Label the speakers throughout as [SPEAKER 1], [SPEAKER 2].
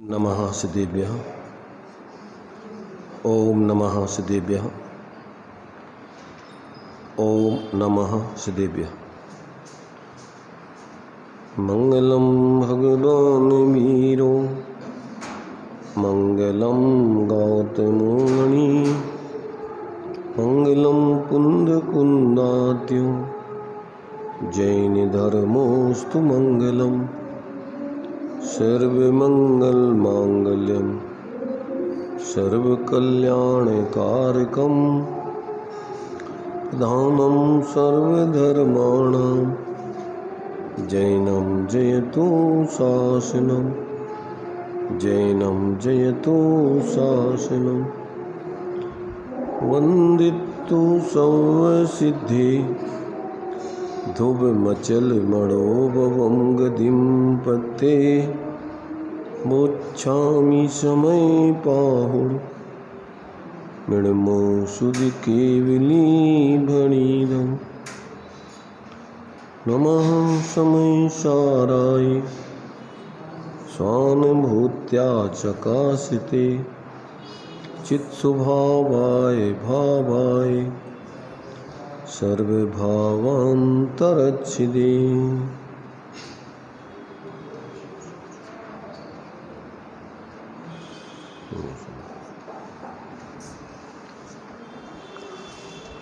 [SPEAKER 1] नमः सिद्धेभ्यः। ओम नमः सिद्धेभ्यः। ओम नमः सिद्धेभ्यः। मंगलम भगवान वीरो मंगलम गौतमोनि मंगलम कुंद कुंदात्यो जैन धर्मोस्तु मंगलम सर्वमंगल मांगल्यम सर्वकल्याणकारकम प्रधानम सर्वधर्माणां जैनम जयतु शासनम जैनम जयतु शासनम वंदितु सर्वसिद्धि ध्रुवमचल मणोभवं गतिं पते मोक्षामि समय पाहुर मृण्मो सुधि केवली भणिदं नमः समय साराय स्वानुभूत्या चकाशिते चित्स्वभावाय भावाय सर्वभावान्तरच्छिदे।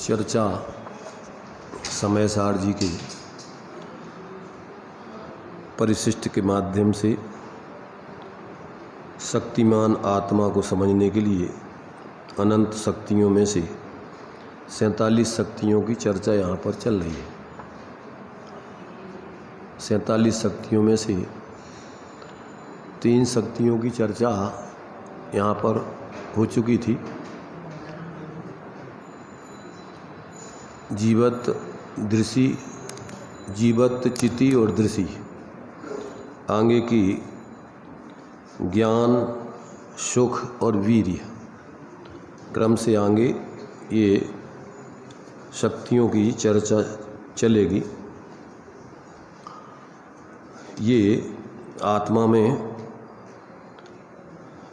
[SPEAKER 1] चर्चा समयसार जी के परिशिष्ट के माध्यम से शक्तिमान आत्मा को समझने के लिए अनंत शक्तियों में से 47 शक्तियों की चर्चा यहाँ पर चल रही है। 47 शक्तियों में से 3 शक्तियों की चर्चा यहाँ पर हो चुकी थी। जीवत दृषि, जीवत चिति और दृषि। आगे की ज्ञान, सुख और वीर्य क्रम से आगे ये शक्तियों की चर्चा चलेगी। ये आत्मा में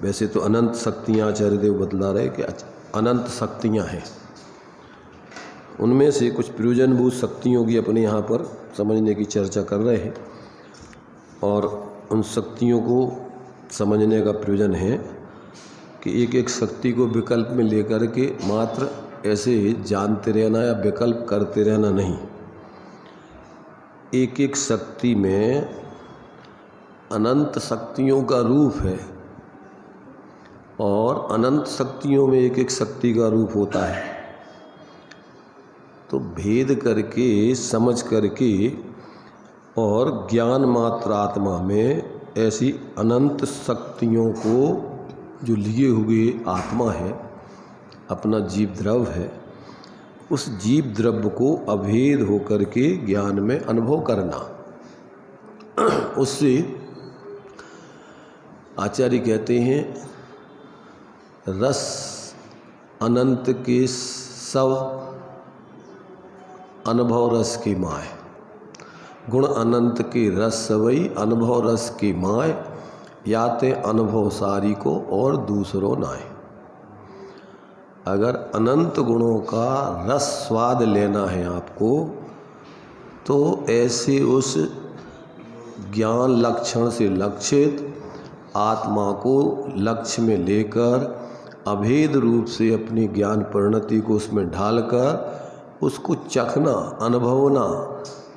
[SPEAKER 1] वैसे तो अनंत शक्तियाँ आचार्य देव बतला रहे कि अनंत शक्तियाँ हैं, उनमें से कुछ प्रयोजनभूत शक्तियों की अपने यहाँ पर समझने की चर्चा कर रहे हैं। और उन शक्तियों को समझने का प्रयोजन है कि एक एक शक्ति को विकल्प में लेकर के मात्र ऐसे जानते रहना या विकल्प करते रहना नहीं। एक एक शक्ति में अनंत शक्तियों का रूप है और अनंत शक्तियों में एक एक शक्ति का रूप होता है। तो भेद करके समझ करके और ज्ञान मात्र आत्मा में ऐसी अनंत शक्तियों को जो लिए हुए आत्मा है, अपना जीव द्रव्य है, उस जीव द्रव्य को अभेद होकर के ज्ञान में अनुभव करना। उससे आचार्य कहते हैं रस अनंत के सब अनुभव रस की माय, गुण अनंत के रस सवई अनुभव रस की माय, याते अनुभव सारी को और दूसरों नाय। अगर अनंत गुणों का रस स्वाद लेना है आपको, तो ऐसे उस ज्ञान लक्षण से लक्षित आत्मा को लक्ष्य में लेकर अभेद रूप से अपनी ज्ञान परिणति को उसमें ढालकर उसको चखना, अनुभवना।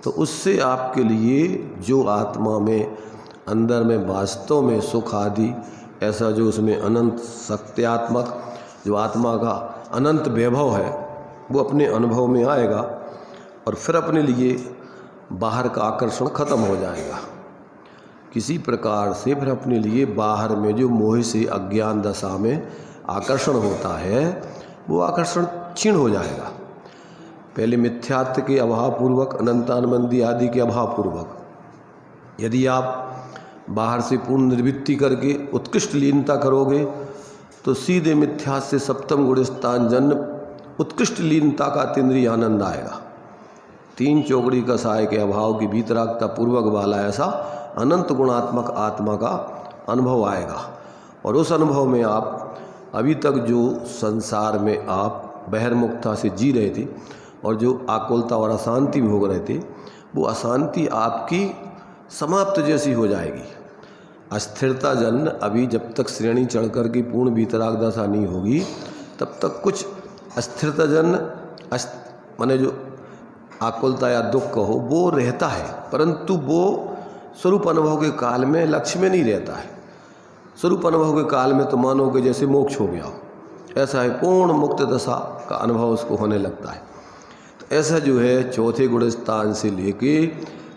[SPEAKER 1] तो उससे आपके लिए जो आत्मा में अंदर में वास्तव में सुख आदि ऐसा जो उसमें अनंत सत्यात्मक जो आत्मा का अनंत वैभव है, वो अपने अनुभव में आएगा और फिर अपने लिए बाहर का आकर्षण खत्म हो जाएगा। किसी प्रकार से फिर अपने लिए बाहर में जो मोह से अज्ञान दशा में आकर्षण होता है, वो आकर्षण क्षीण हो जाएगा। पहले मिथ्यात्व के अभावपूर्वक, अनंतानंदी आदि के अभावपूर्वक यदि आप बाहर से पूर्ण निर्वृत्ति करके उत्कृष्ट लीनता करोगे, तो सीधे मिथ्या से सप्तम गुण स्थान जन्म उत्कृष्ट लीनता का तीन्द्रिय आनंद आएगा। 3 चौकड़ी कसाय के अभाव की भीतरागता पूर्वक वाला ऐसा अनंत गुणात्मक आत्मा का अनुभव आएगा। और उस अनुभव में आप अभी तक जो संसार में आप बहिर्मुखता से जी रहे थे और जो आकुलता और अशांति भोग रहे थे, वो अशांति आपकी समाप्त जैसी हो जाएगी। अस्थिरता जन अभी जब तक श्रेणी चढ़ कर की पूर्ण वीतराग दशा नहीं होगी तब तक कुछ अस्थिरता जन माने जो आकुलता या दुख कहो वो रहता है, परंतु वो स्वरूप अनुभव के काल में लक्ष्य में नहीं रहता है। स्वरूप अनुभव के काल में तो मानो कि जैसे मोक्ष हो गया हो, ऐसा है, पूर्ण मुक्त दशा का अनुभव उसको होने लगता है। तो ऐसा जो है चौथे गुण स्थान से लेके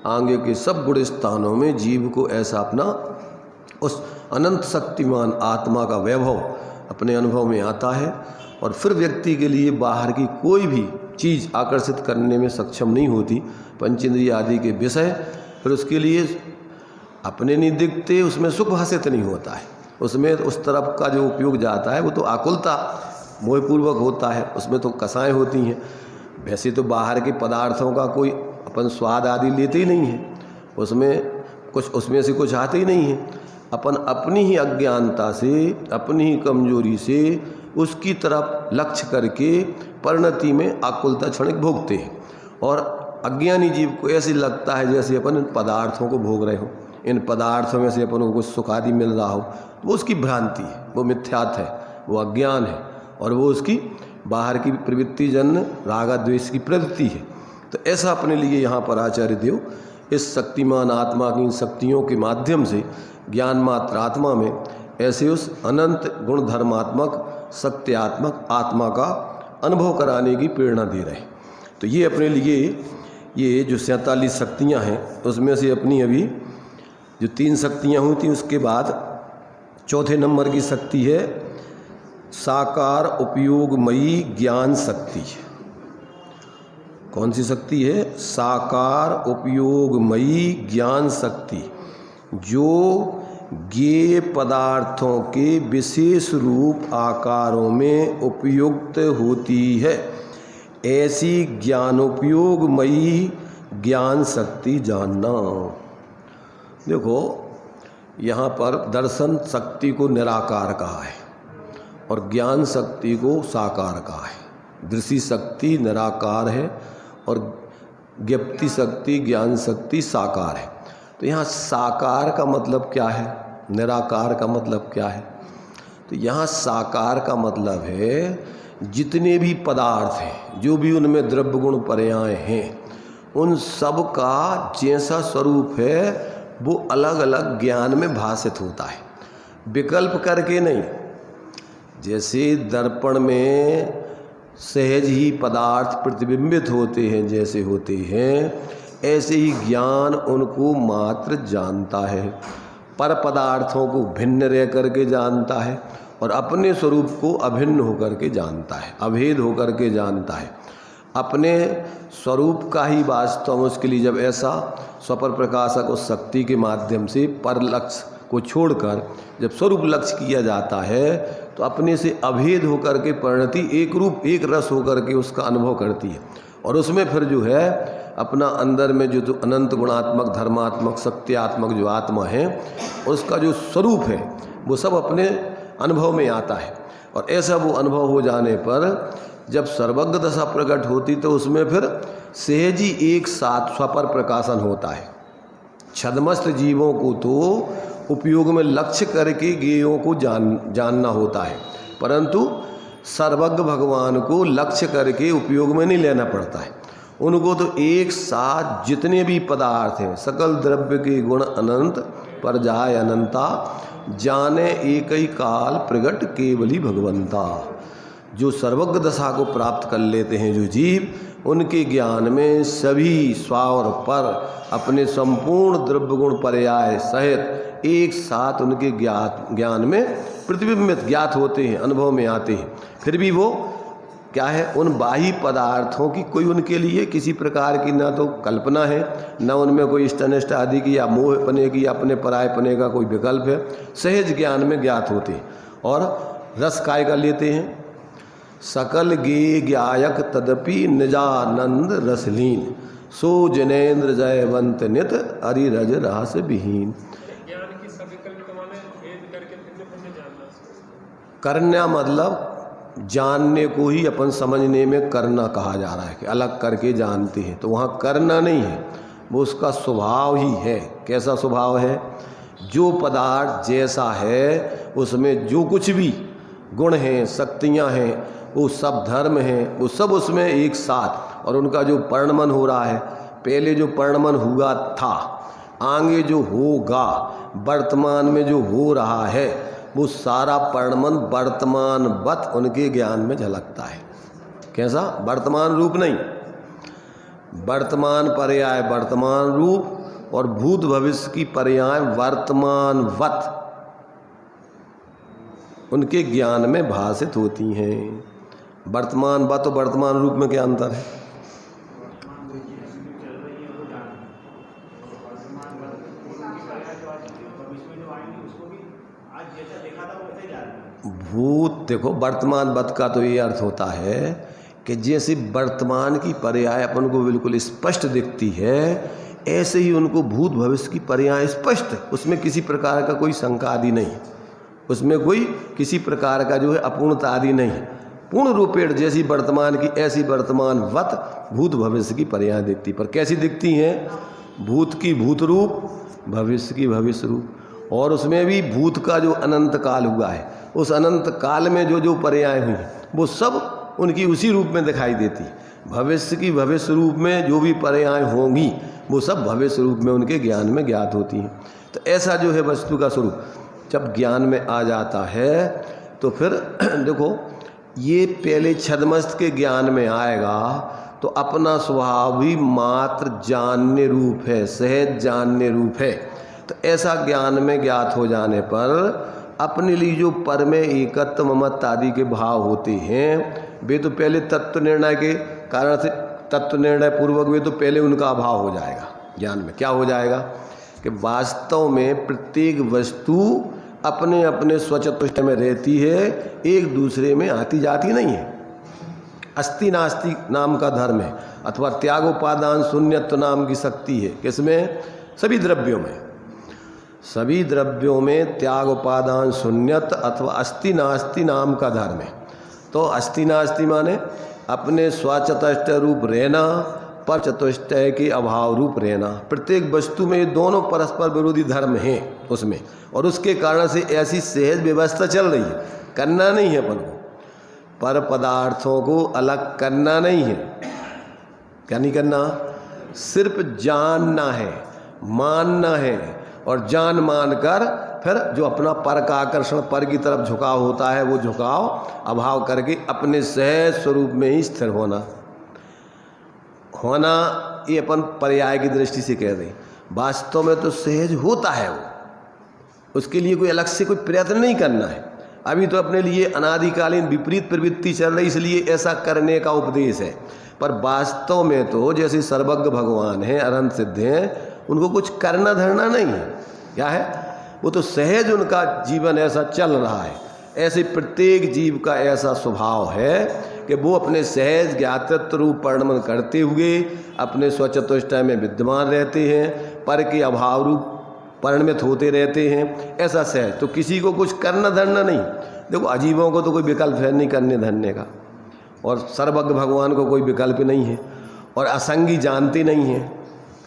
[SPEAKER 1] आगे के सब गुण स्थानों में जीव को ऐसा अपना उस अनंत शक्तिमान आत्मा का वैभव अपने अनुभव में आता है और फिर व्यक्ति के लिए बाहर की कोई भी चीज़ आकर्षित करने में सक्षम नहीं होती। पंचेंद्रिय आदि के विषय फिर उसके लिए अपने नहीं दिखते, उसमें सुख भाषित नहीं होता है, उसमें उस तरफ का जो उपयोग जाता है वो तो आकुलता मोहपूर्वक होता है, उसमें तो कसाएँ होती हैं। वैसे तो बाहर के पदार्थों का कोई अपन स्वाद आदि लेते ही नहीं है, उसमें से कुछ आते ही नहीं है। अपन अपनी ही अज्ञानता से, अपनी ही कमजोरी से उसकी तरफ लक्ष्य करके परिणति में आकुलता क्षणिक भोगते हैं और अज्ञानी जीव को ऐसे लगता है जैसे अपन इन पदार्थों को भोग रहे हो, इन पदार्थों में से अपन को कुछ सुख आदि मिल रहा हो। वो उसकी भ्रांति है, वो मिथ्यात्व है, वो अज्ञान है और वो उसकी बाहर की प्रवृत्ति जन्य राग द्वेष की प्रवृत्ति है। तो ऐसा अपने लिए यहाँ पर आचार्य देव इस शक्तिमान आत्मा की शक्तियों के माध्यम से ज्ञान मात्र आत्मा में ऐसे उस अनंत गुण धर्मात्मक सत्यात्मक आत्मा का अनुभव कराने की प्रेरणा दे रहे हैं। तो ये अपने लिए ये जो 47 शक्तियाँ हैं उसमें से अपनी अभी जो 3 शक्तियाँ हुई थी उसके बाद चौथे नंबर की शक्ति है साकार उपयोगमयी ज्ञान शक्ति। कौन सी शक्ति है? साकार उपयोगमयी ज्ञान शक्ति, जो ज्ञेय पदार्थों के विशेष रूप आकारों में उपयुक्त होती है। ऐसी ज्ञानोपयोगमयी ज्ञान शक्ति जानना। देखो यहाँ पर दर्शन शक्ति को निराकार कहा है और ज्ञान शक्ति को साकार कहा है। दृष्टि शक्ति निराकार है और ज्ञप्ति शक्ति ज्ञान शक्ति साकार है। तो यहाँ साकार का मतलब क्या है, निराकार का मतलब क्या है? तो यहाँ साकार का मतलब है जितने भी पदार्थ हैं, जो भी उनमें द्रव्य गुण पर्याय हैं, उन सब का जैसा स्वरूप है वो अलग अलग ज्ञान में भाषित होता है, विकल्प करके नहीं। जैसे दर्पण में सहज ही पदार्थ प्रतिबिंबित होते हैं, जैसे होते हैं, ऐसे ही ज्ञान उनको मात्र जानता है, पर पदार्थों को भिन्न रह करके जानता है और अपने स्वरूप को अभिन्न होकर के जानता है, अभेद होकर के जानता है। अपने स्वरूप का ही वास्तव में उसके लिए जब ऐसा स्वपर प्रकाशक उस शक्ति के माध्यम से पर लक्ष्य को छोड़कर जब स्वरूप लक्ष्य किया जाता है तो अपने से अभेद होकर के परिणति एक रूप एक रस होकर के उसका अनुभव करती है और उसमें फिर जो है अपना अंदर में जो अनंत गुणात्मक धर्मात्मक सत्यात्मक जो आत्मा है उसका जो स्वरूप है वो सब अपने अनुभव में आता है। और ऐसा वो अनुभव हो जाने पर जब सर्वज्ञ दशा प्रकट होती तो उसमें फिर सहजी एक साथ स्वपर प्रकाशन होता है। छद्मस्त जीवों को तो उपयोग में लक्ष्य करके ज्ञेयों को जानना होता है, परंतु सर्वज्ञ भगवान को लक्ष्य करके उपयोग में नहीं लेना पड़ता है। उनको तो एक साथ जितने भी पदार्थ हैं सकल द्रव्य के गुण अनंत पर जाय अनंता, जाने एक ही काल प्रगट केवली भगवंता। जो सर्वज्ञ दशा को प्राप्त कर लेते हैं जो जीव, उनके ज्ञान में सभी स्व और पर अपने संपूर्ण द्रव्य गुण पर्याय सहित एक साथ उनके ज्ञान में प्रतिबिंबित ज्ञात होते हैं, अनुभव में आते हैं। फिर भी वो क्या है, उन बाह्य पदार्थों की कोई उनके लिए किसी प्रकार की ना तो कल्पना है, न उनमें कोई इष्टनिष्ट आदि की या मोहपने की या अपने परायपने का कोई विकल्प है। सहज ज्ञान में ज्ञात होते हैं और रस काय का लेते हैं। सकल गे ज्ञायक तदपि निजानंद रसलीन, सो जनेन्द्र जयवंत नित अरिरज रहस विहीन।
[SPEAKER 2] ज्ञान की सविकल्प माने भेद करके भिन्न भिन्न जानना।
[SPEAKER 1] करना मतलब जानने को ही अपन समझने में करना कहा जा रहा है कि अलग करके जानते हैं, तो वहाँ करना नहीं है, वो उसका स्वभाव ही है। कैसा स्वभाव है? जो पदार्थ जैसा है उसमें जो कुछ भी गुण हैं, शक्तियाँ हैं, वो सब धर्म हैं, वो सब उसमें एक साथ, और उनका जो परिणमन हो रहा है, पहले जो परिणमन हुआ था, आगे जो होगा, वर्तमान में जो हो रहा है, वो सारा परिणमन वर्तमानवत उनके ज्ञान में झलकता है। कैसा? वर्तमान रूप नहीं, वर्तमान पर्याय वर्तमान रूप, और भूत भविष्य की पर्याय वर्तमानवत उनके ज्ञान में भाषित होती हैं। वर्तमानवत और वर्तमान रूप में क्या अंतर है? भूत, देखो वर्तमानवत का तो ये अर्थ होता है कि जैसे वर्तमान की पर्याय अपन को बिल्कुल स्पष्ट दिखती है, ऐसे ही उनको भूत भविष्य की पर्याय स्पष्ट है, उसमें किसी प्रकार का कोई शंका आदि नहीं, उसमें कोई किसी प्रकार का जो है अपूर्णता आदि नहीं, पूर्ण रूपेण जैसी वर्तमान की ऐसी वर्तमानवत भूत भविष्य की पर्याय दिखती। पर कैसी दिखती हैं? भूत की भूत रूप, भविष्य की भविष्य रूप, और उसमें भी भूत का जो अनंत काल हुआ है, उस अनंत काल में जो जो पर्याय हुई वो सब उनकी उसी रूप में दिखाई देती। भविष्य की भविष्य रूप में जो भी पर्याय होंगी वो सब भविष्य रूप में उनके ज्ञान में ज्ञात होती हैं। तो ऐसा जो है वस्तु का स्वरूप जब ज्ञान में आ जाता है तो फिर देखो, ये पहले छद्मस्त के ज्ञान में आएगा तो अपना स्वभाव भी मात्र जानने रूप है, सहज जानने रूप है। तो ऐसा ज्ञान में ज्ञात हो जाने पर अपने लिए जो पर में एकत्व ममत्व आदि के भाव होते हैं, वे तो पहले तत्व निर्णय के कारण से, तत्व निर्णय पूर्वक वे तो पहले उनका अभाव हो जाएगा। ज्ञान में क्या हो जाएगा कि वास्तव में प्रत्येक वस्तु अपने अपने स्वचतुष्ट में रहती है, एक दूसरे में आती जाती नहीं है। अस्ति नास्ति नाम का धर्म है, अथवा त्यागोपादान शून्यत्व नाम की शक्ति है। किसमें? सभी द्रव्यों में, सभी द्रव्यों में त्याग उपादान शून्यत अथवा अस्ति नास्ति नाम का धर्म है। तो अस्ति नास्ति माने अपने स्वचतुष्ट रूप रहना, पर चतुष्टय के अभाव रूप रहना। प्रत्येक वस्तु में ये दोनों परस्पर विरोधी धर्म हैं उसमें, और उसके कारण से ऐसी सहज व्यवस्था चल रही है। करना नहीं है अपन को, पर पदार्थों को अलग करना नहीं है। क्या नहीं करना? सिर्फ जानना है, मानना है, और जान मान कर फिर जो अपना पर का आकर्षण, पर की तरफ झुकाव होता है, वो झुकाव अभाव करके अपने सहज स्वरूप में ही स्थिर होना। ये अपन पर्याय की दृष्टि से कह रहे हैं। वास्तव में तो सहज होता है वो, उसके लिए कोई अलग से कोई प्रयत्न नहीं करना है। अभी तो अपने लिए अनादिकालीन विपरीत प्रवृत्ति चल रही, इसलिए ऐसा करने का उपदेश है। पर वास्तव में तो जैसे सर्वज्ञ भगवान हैं, अनंत सिद्ध हैं, उनको कुछ करना धरना नहीं है। क्या है? वो तो सहज उनका जीवन ऐसा चल रहा है। ऐसे प्रत्येक जीव का ऐसा स्वभाव है कि वो अपने सहज ज्ञातत्व रूप परिणमन करते हुए अपने स्वचतुष्टय में विद्यमान रहते हैं, पर के अभाव रूप परिणमित होते रहते हैं। ऐसा सहज, तो किसी को कुछ करना धरना नहीं। देखो, अजीबों को तो कोई विकल्प है नहीं करने धरने का, और सर्वज्ञ भगवान को कोई विकल्प नहीं है, और असंगी जानते नहीं हैं,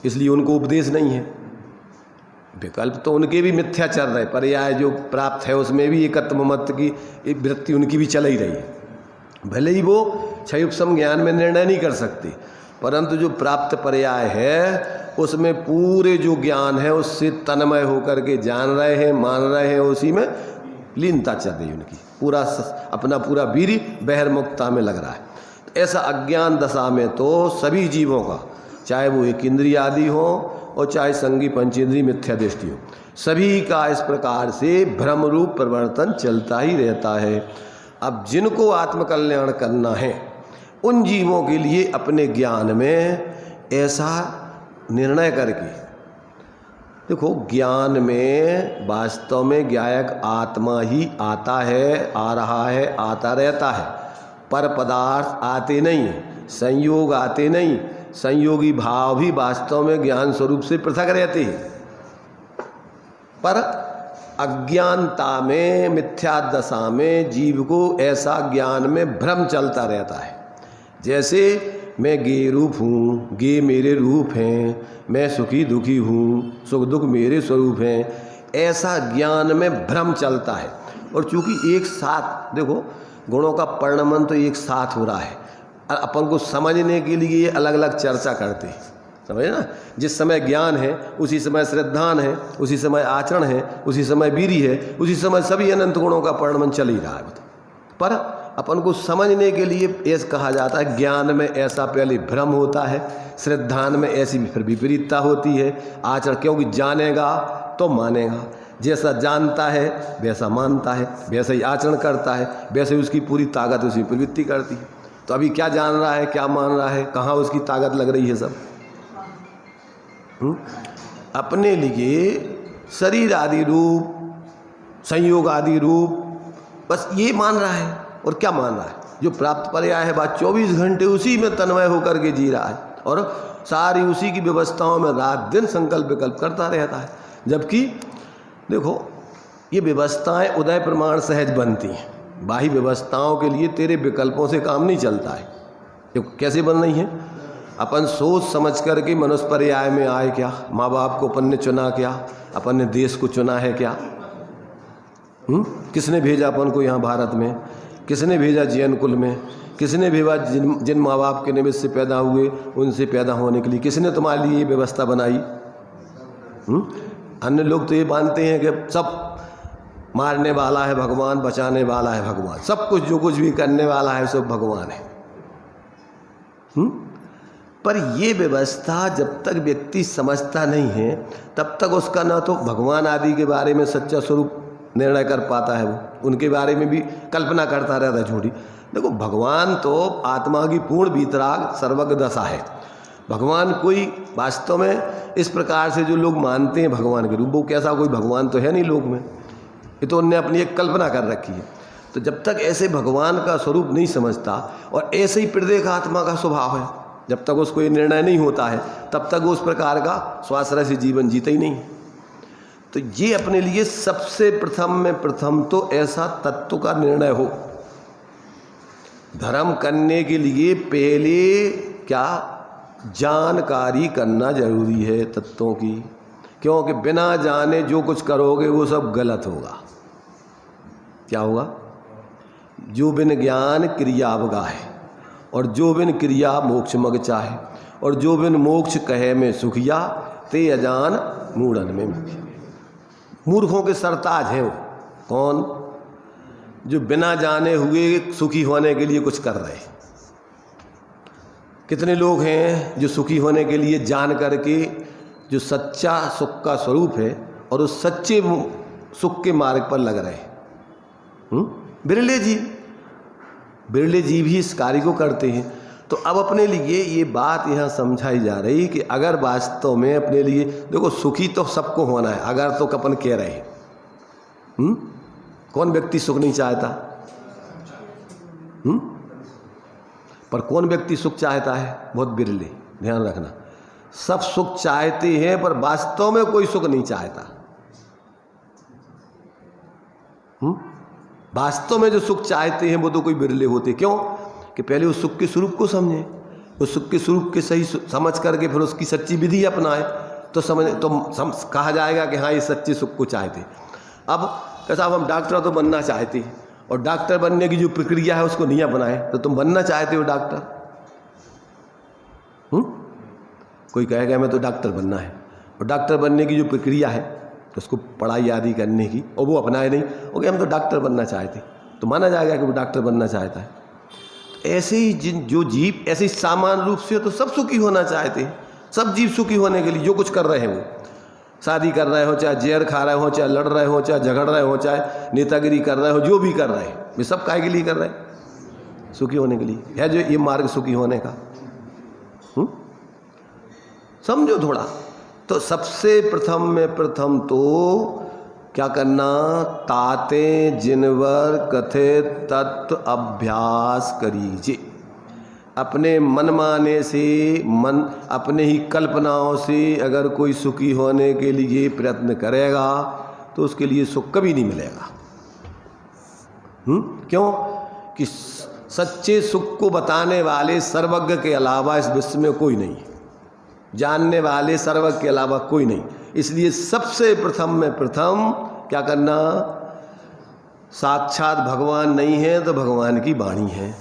[SPEAKER 1] इसलिए उनको उपदेश नहीं है। विकल्प तो उनके भी मिथ्या चल रहे, पर्याय जो प्राप्त है उसमें भी एकत्व ममत्व की वृत्ति उनकी भी चल ही रही है। भले ही वो क्षयोपम ज्ञान में निर्णय नहीं कर सकते, परंतु जो प्राप्त पर्याय है उसमें पूरे जो ज्ञान है उससे तन्मय होकर के जान रहे हैं, मान रहे हैं, उसी में लीनता चल रही है उनकी। पूरा अपना पूरा वीर्य बहिर्मुखता में लग रहा है। तो ऐसा अज्ञान दशा में तो सभी जीवों का, चाहे वो एक इंद्रिय आदि हो और चाहे संगी पंचेंद्रिय मिथ्या दृष्टि हो, सभी का इस प्रकार से भ्रम रूप परिवर्तन चलता ही रहता है। अब जिनको आत्मकल्याण करना है उन जीवों के लिए अपने ज्ञान में ऐसा निर्णय करके, देखो ज्ञान में वास्तव में ज्ञायक आत्मा ही आता है, आ रहा है, आता रहता है। पर पदार्थ आते नहीं, संयोग आते नहीं, संयोगी भाव भी वास्तव में ज्ञान स्वरूप से पृथक रहते हैं। पर अज्ञानता में, मिथ्या दशा में जीव को ऐसा ज्ञान में भ्रम चलता रहता है। जैसे मैं गे रूप हूँ, गे मेरे रूप हैं, मैं सुखी दुखी हूँ, सुख दुख मेरे स्वरूप हैं, ऐसा ज्ञान में भ्रम चलता है। और चूंकि एक साथ देखो गुणों का परिणमन तो एक साथ हो रहा है, अपन को समझने के लिए ये अलग अलग चर्चा करते हैं, समझे ना। जिस समय ज्ञान है उसी समय श्रद्धान है, उसी समय आचरण है, उसी समय वीरी है, उसी समय सभी अनंत गुणों का परिणमन चल ही रहा है। पर अपन को समझने के लिए ऐसा कहा जाता है, ज्ञान में ऐसा पहले भ्रम होता है, श्रद्धान में ऐसी फिर विपरीतता होती है, आचरण क्योंकि जानेगा तो मानेगा, जैसा जानता है वैसा मानता है, वैसा ही आचरण करता है, वैसे ही उसकी पूरी ताकत उसकी प्रवृत्ति करती है। तो अभी क्या जान रहा है, क्या मान रहा है, कहाँ उसकी ताकत लग रही है, सब अपने लिए शरीर आदि रूप, संयोग आदि रूप, बस ये मान रहा है। और क्या मान रहा है, जो प्राप्त पर्याय है बात 24 घंटे उसी में तन्मय होकर के जी रहा है और सारी उसी की व्यवस्थाओं में रात दिन संकल्प विकल्प करता रहता है। जबकि देखो ये व्यवस्थाएं उदय प्रमाण सहज बनती हैं, बाह्य व्यवस्थाओं के लिए तेरे विकल्पों से काम नहीं चलता है। ये कैसे बन रही है, अपन सोच समझ करके मनुष्य पर्याय में आए क्या, माँ बाप को अपन ने चुना क्या, अपन ने देश को चुना है क्या, किसने भेजा अपन को यहाँ भारत में, किसने भेजा जैन कुल में, किसने भेजा जिन माँ बाप के निमित्त से पैदा हुए उनसे पैदा होने के लिए, किसने तुम्हारे लिए ये व्यवस्था बनाई। अन्य लोग तो ये मानते हैं कि सब मारने वाला है भगवान, बचाने वाला है भगवान, सब कुछ जो कुछ भी करने वाला है सब भगवान है। पर ये व्यवस्था जब तक व्यक्ति समझता नहीं है तब तक उसका ना तो भगवान आदि के बारे में सच्चा स्वरूप निर्णय कर पाता है, वो उनके बारे में भी कल्पना करता रहता है झूठी। देखो भगवान तो आत्मा की पूर्ण वीतराग सर्वज्ञ दशा है। भगवान कोई वास्तव में इस प्रकार से जो लोग मानते हैं भगवान के रूप, वो कैसा कोई भगवान तो है नहीं लोक में, ये तो उनने अपनी एक कल्पना कर रखी है। तो जब तक ऐसे भगवान का स्वरूप नहीं समझता और ऐसे ही प्रत्येक आत्मा का स्वभाव है, जब तक उसको ये निर्णय नहीं होता है तब तक वो उस प्रकार का स्वाश्रय से जीवन जीता ही नहीं। तो ये अपने लिए सबसे प्रथम में प्रथम तो ऐसा तत्व का निर्णय हो। धर्म करने के लिए पहले क्या जानकारी करना जरूरी है तत्वों की, क्योंकि बिना जाने जो कुछ करोगे वो सब गलत होगा। क्या होगा, जो बिन ज्ञान क्रिया अवगाह है, और जो बिन क्रिया मोक्ष मग चाहे, और जो बिन मोक्ष कहे में सुखिया, ते अजान मूढ़न में मुखिया। मूर्खों के सरताज हैं वो कौन, जो बिना जाने हुए सुखी होने के लिए कुछ कर रहे हैं। कितने लोग हैं जो सुखी होने के लिए जान करके जो सच्चा सुख का स्वरूप है और उस सच्चे सुख के मार्ग पर लग रहे हैं। बिरले जी भी इस कार्य को करते हैं। तो अब अपने लिए ये बात यहाँ समझाई जा रही कि अगर वास्तव में अपने लिए देखो सुखी तो सबको होना है, अगर तो अपन कह रहे हैं कौन व्यक्ति सुख नहीं चाहता, पर कौन व्यक्ति सुख चाहता है, बहुत बिरले, ध्यान रखना। सब सुख चाहते हैं पर वास्तव में कोई सुख नहीं चाहता। वास्तव में जो सुख चाहते हैं वो तो कोई बिरले होते। क्यों कि पहले उस सुख के स्वरूप को समझें, उस सुख के स्वरूप के सही समझ करके फिर उसकी सच्ची विधि अपनाएं तो कहा जाएगा कि हाँ ये सच्चे सुख को चाहते। अब साहब हम डॉक्टर तो बनना चाहते हैं और डॉक्टर बनने की जो प्रक्रिया है उसको नहीं अपनाएं तो तुम बनना चाहते हो डॉक्टर। कोई कहेगा मैं तो डॉक्टर बनना है, और डॉक्टर बनने की जो प्रक्रिया है तो उसको पढ़ाई आदि करने की, और वो अपनाए नहीं, ओके हम तो डॉक्टर बनना चाहते, तो माना जाएगा कि वो डॉक्टर बनना चाहता है। तो ऐसे ही जो जीव ऐसे ही सामान्य रूप से तो सब सुखी होना चाहते हैं। सब जीव सुखी होने के लिए जो कुछ कर रहे हैं, वो शादी कर रहे हो, चाहे जहर खा रहे हो, चाहे लड़ रहे हो, चाहे झगड़ रहे हो, चाहे नेतागिरी कर रहे हो, जो भी कर रहे हैं वे सब काहे के लिए कर रहे हैं, सुखी होने के लिए है जो ये मार्ग सुखी होने का। समझो थोड़ा। तो सबसे प्रथम में प्रथम तो क्या करना, ताते जिनवर कथे तत्व अभ्यास करीजे। अपने मनमाने से अपने ही कल्पनाओं से अगर कोई सुखी होने के लिए प्रयत्न करेगा तो उसके लिए सुख कभी नहीं मिलेगा। क्यों? कि सच्चे सुख को बताने वाले सर्वज्ञ के अलावा इस विश्व में कोई नहीं, जानने वाले सर्वज्ञ के अलावा कोई नहीं। इसलिए सबसे प्रथम में प्रथम क्या करना? साक्षात भगवान नहीं है तो भगवान की वाणी है,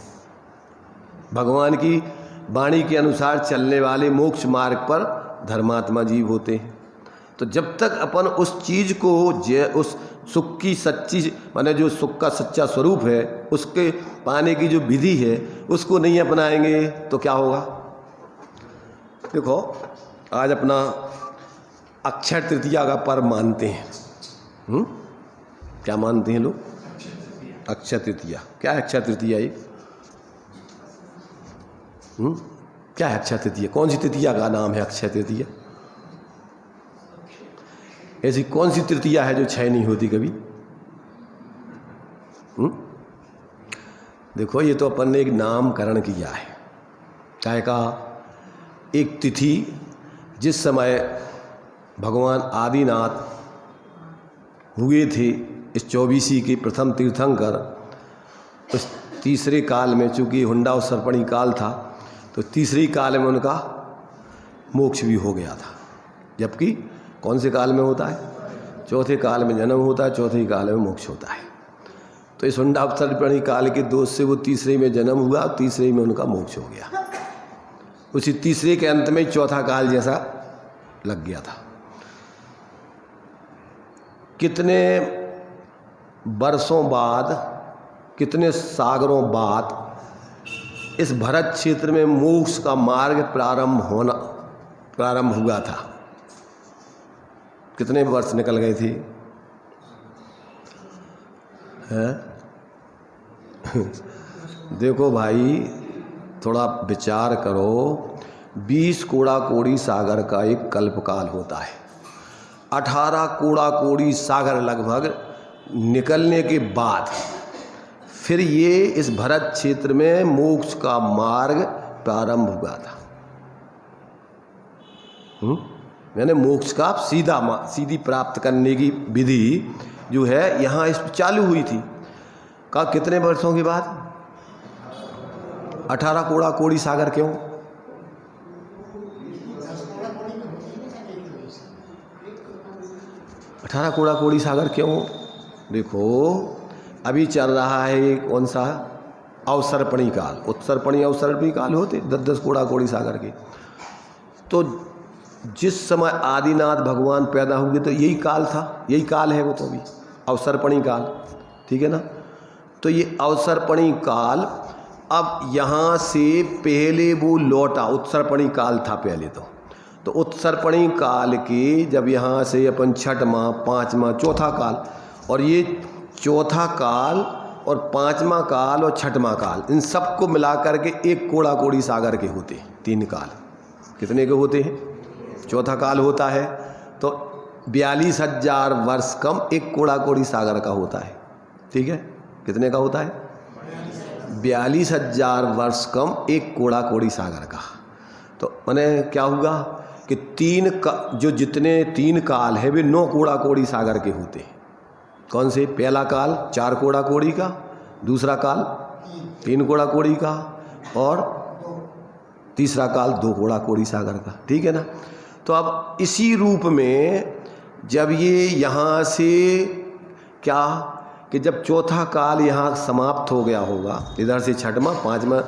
[SPEAKER 1] भगवान की वाणी के अनुसार चलने वाले मोक्ष मार्ग पर धर्मात्मा जीव होते हैं। तो जब तक अपन उस चीज़ को उस सुख की सच्ची माने जो सुख का सच्चा स्वरूप है उसके पाने की जो विधि है उसको नहीं अपनाएंगे तो क्या होगा? देखो आज अपना अक्षय तृतीया का पर्व मानते हैं। क्या मानते हैं लोग? अक्षय तृतीया। क्या है अक्षय तृतीया? ये क्या है अक्षय तृतीया? कौन सी तृतीया का नाम है अक्षय तृतीया? ऐसी कौन सी तृतीया है जो क्षय नहीं होती कभी? देखो ये तो अपन ने एक नामकरण किया है। क्या कहा? एक तिथि जिस समय भगवान आदिनाथ हुए थे इस 24 के प्रथम तीर्थंकर, उस तीसरे काल में, चूँकि हुंडा और सर्पणी काल था तो तीसरे काल में उनका मोक्ष भी हो गया था। जबकि कौन से काल में होता है? चौथे काल में जन्म होता है, चौथे काल में मोक्ष होता है। तो इस हुंडा और सर्पणी काल के दोष से वो तीसरे में जन्म हुआ, तीसरे में उनका मोक्ष हो गया। उसी तीसरे के अंत में चौथा काल जैसा लग गया था। कितने वर्षों बाद, कितने सागरों बाद इस भरत क्षेत्र में मोक्ष का मार्ग प्रारंभ हुआ था। कितने वर्ष निकल गए थे? देखो भाई थोड़ा विचार करो। 20 कोड़ा कोड़ी सागर का एक कल्पकाल होता है। 18 कोड़ा कोड़ी सागर लगभग निकलने के बाद फिर ये इस भरत क्षेत्र में मोक्ष का मार्ग प्रारंभ हुआ था। यानी मोक्ष का सीधी प्राप्त करने की विधि जो है यहाँ इस चालू हुई थी। का कितने वर्षों के बाद? 18 कोड़ा कोड़ी सागर। क्यों? अठारह कोड़ा कोड़ी सागर क्यों? देखो अभी चल रहा है कौन सा? अवसर्पणी काल। उत्सर्पणी अवसर्पणी काल होते 10-10 कोड़ा कोड़ी सागर के। तो जिस समय आदिनाथ भगवान पैदा हुए तो यही काल था, यही काल है वो तो अभी अवसर्पणी काल। ठीक है ना? तो ये अवसर्पणी काल अब यहाँ से पहले वो लौटा, उत्सर्पणी काल था पहले तो उत्सर्पणी काल के जब यहाँ से अपन छठवां, पाँचवां, चौथा काल, और ये चौथा काल और पाँचवां काल और छठवां काल इन सबको मिला करके एक कोड़ा कोड़ी सागर के होते हैं। 3 काल कितने के होते हैं? चौथा काल होता है तो 42,000 वर्ष कम एक कोड़ा कोड़ी सागर का होता है। ठीक है? कितने का होता है? 42,000 वर्ष कम एक कोड़ा कोड़ी सागर का। तो मैंने क्या हुआ कि जो जितने 3 काल है वे 9 कोड़ा कोड़ी सागर के होते हैं। कौन से? पहला काल 4 कोड़ा कोड़ी का, दूसरा काल 3 कोड़ा कोड़ी का, और तीसरा काल 2 कोड़ा कोड़ी सागर का। ठीक है ना? तो अब इसी रूप में जब ये यहाँ से क्या कि जब चौथा काल यहाँ समाप्त हो गया होगा, इधर से छठवां, पाँचवां,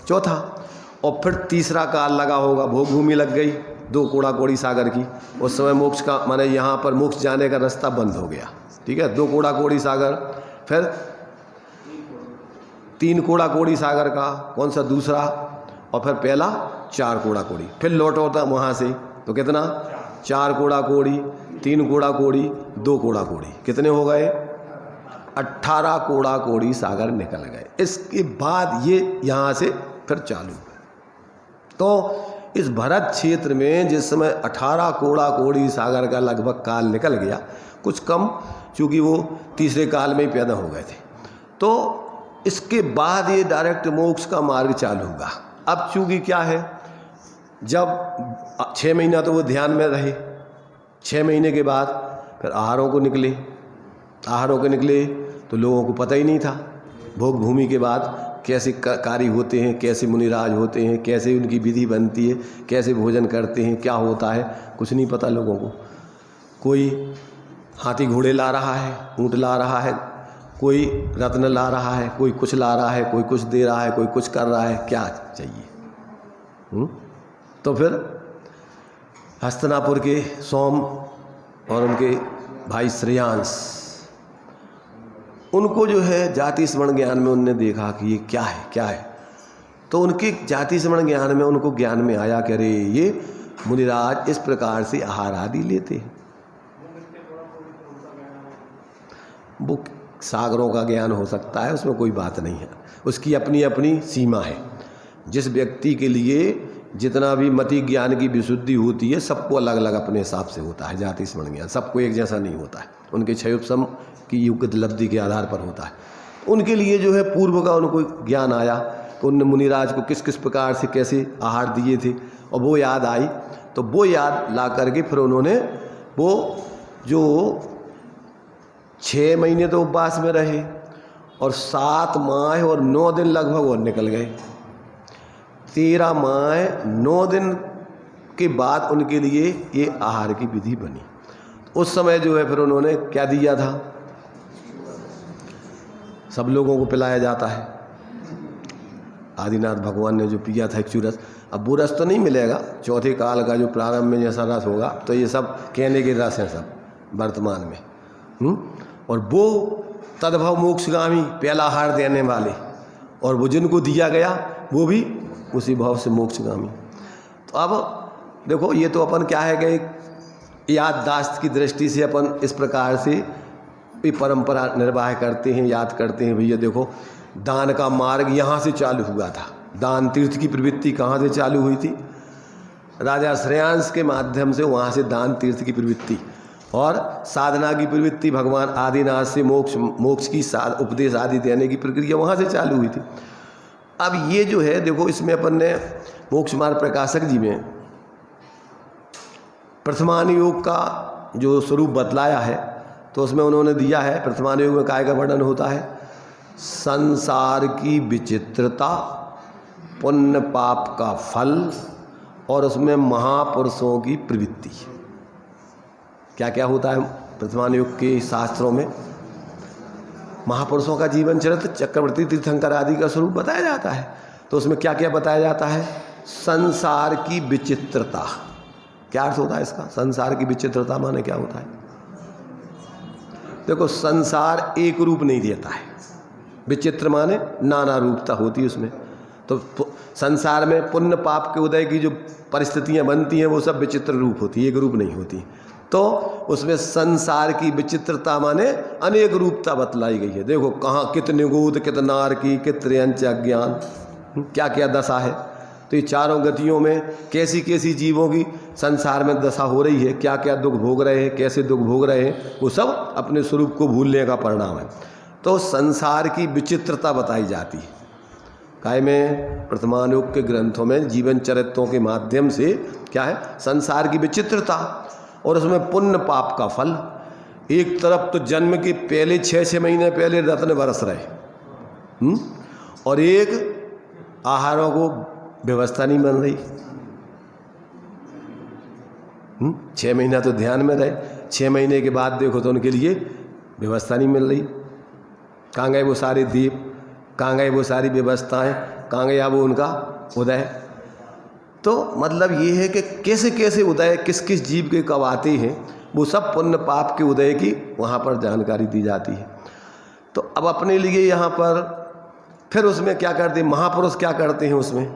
[SPEAKER 1] चौथा, और फिर तीसरा काल लगा होगा, भोग भूमि लग गई 2 कोड़ा कोड़ी सागर की। उस समय मोक्ष का माने यहाँ पर मोक्ष जाने का रास्ता बंद हो गया। ठीक है? 2 कोड़ा कोड़ी सागर, फिर 3 कोड़ा कोड़ी सागर का, कौन सा? दूसरा, और फिर पहला 4 कोड़ा कोड़ी, फिर लौटो था वहाँ से तो कितना? 4 कोड़ा कोड़ी, 3 कोड़ा कोड़ी, 2 कोड़ा कोड़ी, कितने हो गए? 18 कोड़ा कोड़ी सागर निकल गए। इसके बाद ये यहाँ से फिर चालू हुआ। तो इस भरत क्षेत्र में जिस समय 18 कोड़ा कोड़ी सागर का लगभग काल निकल गया, कुछ कम चूँकि वो तीसरे काल में ही पैदा हो गए थे, तो इसके बाद ये डायरेक्ट मोक्ष का मार्ग चालू हुआ। अब चूँकि क्या है, जब 6 महीना तो वो ध्यान में रहे, 6 महीने के बाद फिर आहारों को निकले, आहारों के निकले तो लोगों को पता ही नहीं था भोग भूमि के बाद कैसे कार्य होते हैं, कैसे मुनिराज होते हैं, कैसे उनकी विधि बनती है, कैसे भोजन करते हैं, क्या होता है, कुछ नहीं पता लोगों को। कोई हाथी घोड़े ला रहा है, ऊँट ला रहा है, कोई रत्न ला रहा है, कोई कुछ ला रहा है, कोई कुछ दे रहा है, कोई कुछ कर रहा है, क्या चाहिए। तो फिर हस्तिनापुर के सोम और उनके भाई श्रेयांश, उनको जो है जाति स्मरण ज्ञान में उनने देखा कि ये क्या है क्या है, तो उनके जाति स्मरण ज्ञान में उनको ज्ञान में आया कि अरे ये मुनिराज इस प्रकार से आहार आदि लेते हैं। वो सागरों का ज्ञान हो सकता है, उसमें कोई बात नहीं है, उसकी अपनी अपनी सीमा है। जिस व्यक्ति के लिए जितना भी मति ज्ञान की विशुद्धि होती है सबको अलग अलग अपने हिसाब से होता है। जाति स्मरण ज्ञान सबको एक जैसा नहीं होता है, उनके क्षयोपशम की युक्त लब्धि के आधार पर होता है। उनके लिए जो है पूर्व का उनको ज्ञान आया तो उनने मुनिराज को किस किस प्रकार से कैसे आहार दिए थे और वो याद आई, तो वो याद ला करके फिर उन्होंने वो जो 6 महीने तो उपवास में रहे और 7 माह और 9 दिन लगभग और निकल गए। 13 माह 9 दिन के बाद उनके लिए ये आहार की विधि बनी। उस समय जो है फिर उन्होंने क्या दिया था, सब लोगों को पिलाया जाता है। आदिनाथ भगवान ने जो पिया था इक्षु रस, अब वो रस तो नहीं मिलेगा, चौथे काल का जो प्रारंभ में जैसा रस होगा, तो ये सब कहने के रस हैं सब वर्तमान में। और वो तद्भव मोक्षगामी पहला आहार देने वाले, और वो जिनको दिया गया वो भी उसी भाव से मोक्षगामी। तो अब देखो ये तो अपन क्या है कि याददाश्त की दृष्टि से अपन इस प्रकार से ये परंपरा निर्वाह करते हैं, याद करते हैं। भैया देखो दान का मार्ग यहाँ से चालू हुआ था, दान तीर्थ की प्रवृत्ति कहाँ से चालू हुई थी, राजा श्रेयांश के माध्यम से वहाँ से दान तीर्थ की प्रवृत्ति और साधना की प्रवृत्ति भगवान आदिनाथ से मोक्ष की उपदेश आदि देने की प्रक्रिया वहाँ से चालू हुई थी। अब ये जो है देखो इसमें अपन ने मोक्ष मार्ग प्रकाशक जी में प्रथमान योग का जो स्वरूप बतलाया है, तो उसमें उन्होंने दिया है प्रथमान योग में काय का वर्णन होता है, संसार की विचित्रता, पुण्य पाप का फल और उसमें महापुरुषों की प्रवृत्ति। क्या क्या होता है प्रथमान योग के शास्त्रों में, महापुरुषों का जीवन चरित्र, चक्रवर्ती तीर्थंकर आदि का स्वरूप बताया जाता है। तो उसमें क्या क्या बताया जाता है, संसार की विचित्रता। क्या अर्थ होता है इसका, संसार की विचित्रता माने क्या होता है। देखो संसार एक रूप नहीं देता है, विचित्र माने नाना रूपता होती है उसमें। तो संसार में पुण्य पाप के उदय की जो परिस्थितियां बनती हैं वो सब विचित्र रूप होती है, एक रूप नहीं होती। तो उसमें संसार की विचित्रता माने अनेक रूपता बतलाई गई है। देखो कहाँ कितने गोद, कितनार की, कितने अज्ञान, क्या क्या दशा है। तो ये चारों गतियों में कैसी कैसी जीवों की संसार में दशा हो रही है, क्या क्या दुख भोग रहे हैं, कैसे दुख भोग रहे हैं, वो सब अपने स्वरूप को भूलने का परिणाम है। तो संसार की विचित्रता बताई जाती है काय में, प्रथमान योग के ग्रंथों में जीवन चरित्रों के माध्यम से क्या है, संसार की विचित्रता और उसमें पुण्य पाप का फल। एक तरफ तो जन्म के पहले 6 महीने पहले रत्न बरस रहे और एक आहारों को व्यवस्था नहीं बन रही। 6 महीना तो ध्यान में रहे, 6 महीने के बाद देखो तो उनके लिए व्यवस्था नहीं मिल रही। कहाँ गए वो सारे दीप, कहाँ गए वो सारी व्यवस्थाएं, कहाँ गया वो उनका उदय। तो मतलब ये है कि कैसे कैसे उदय किस किस जीव के कब आते हैं, वो सब पुण्य पाप के उदय की वहाँ पर जानकारी दी जाती है। तो अब अपने लिए यहाँ पर फिर उसमें क्या करते हैं महापुरुष, क्या करते हैं उसमें,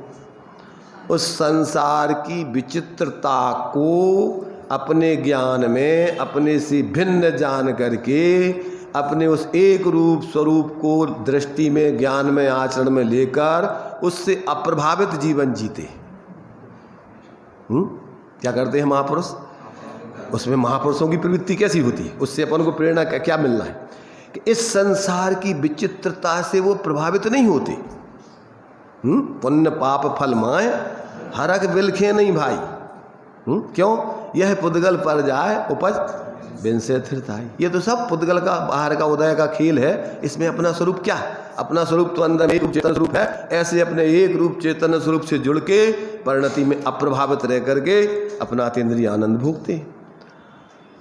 [SPEAKER 1] उस संसार की विचित्रता को अपने ज्ञान में अपने से भिन्न जान करके अपने उस एक रूप स्वरूप को दृष्टि में, ज्ञान में, आचरण में लेकर उससे अप्रभावित जीवन जीते। क्या करते हैं महापुरुष, उसमें महापुरुषों की प्रवृत्ति कैसी होती है, उससे अपन को प्रेरणा क्या मिलना है कि इस संसार की विचित्रता से वो प्रभावित नहीं होते। पुण्य पाप फल माए हरक बिलखे नहीं भाई। क्यों, यह पुद्गल पर जाए उपज विंशे थृताई। ये तो सब पुद्गल का बाहर का उदय का खेल है। इसमें अपना स्वरूप क्या है? अपना स्वरूप तो अंदर एक रूप चेतन स्वरूप है। ऐसे अपने एक रूप चेतन स्वरूप से जुड़ के परिणति में अप्रभावित रह करके अपना अतीन्द्रिय आनंद भोगते हैं।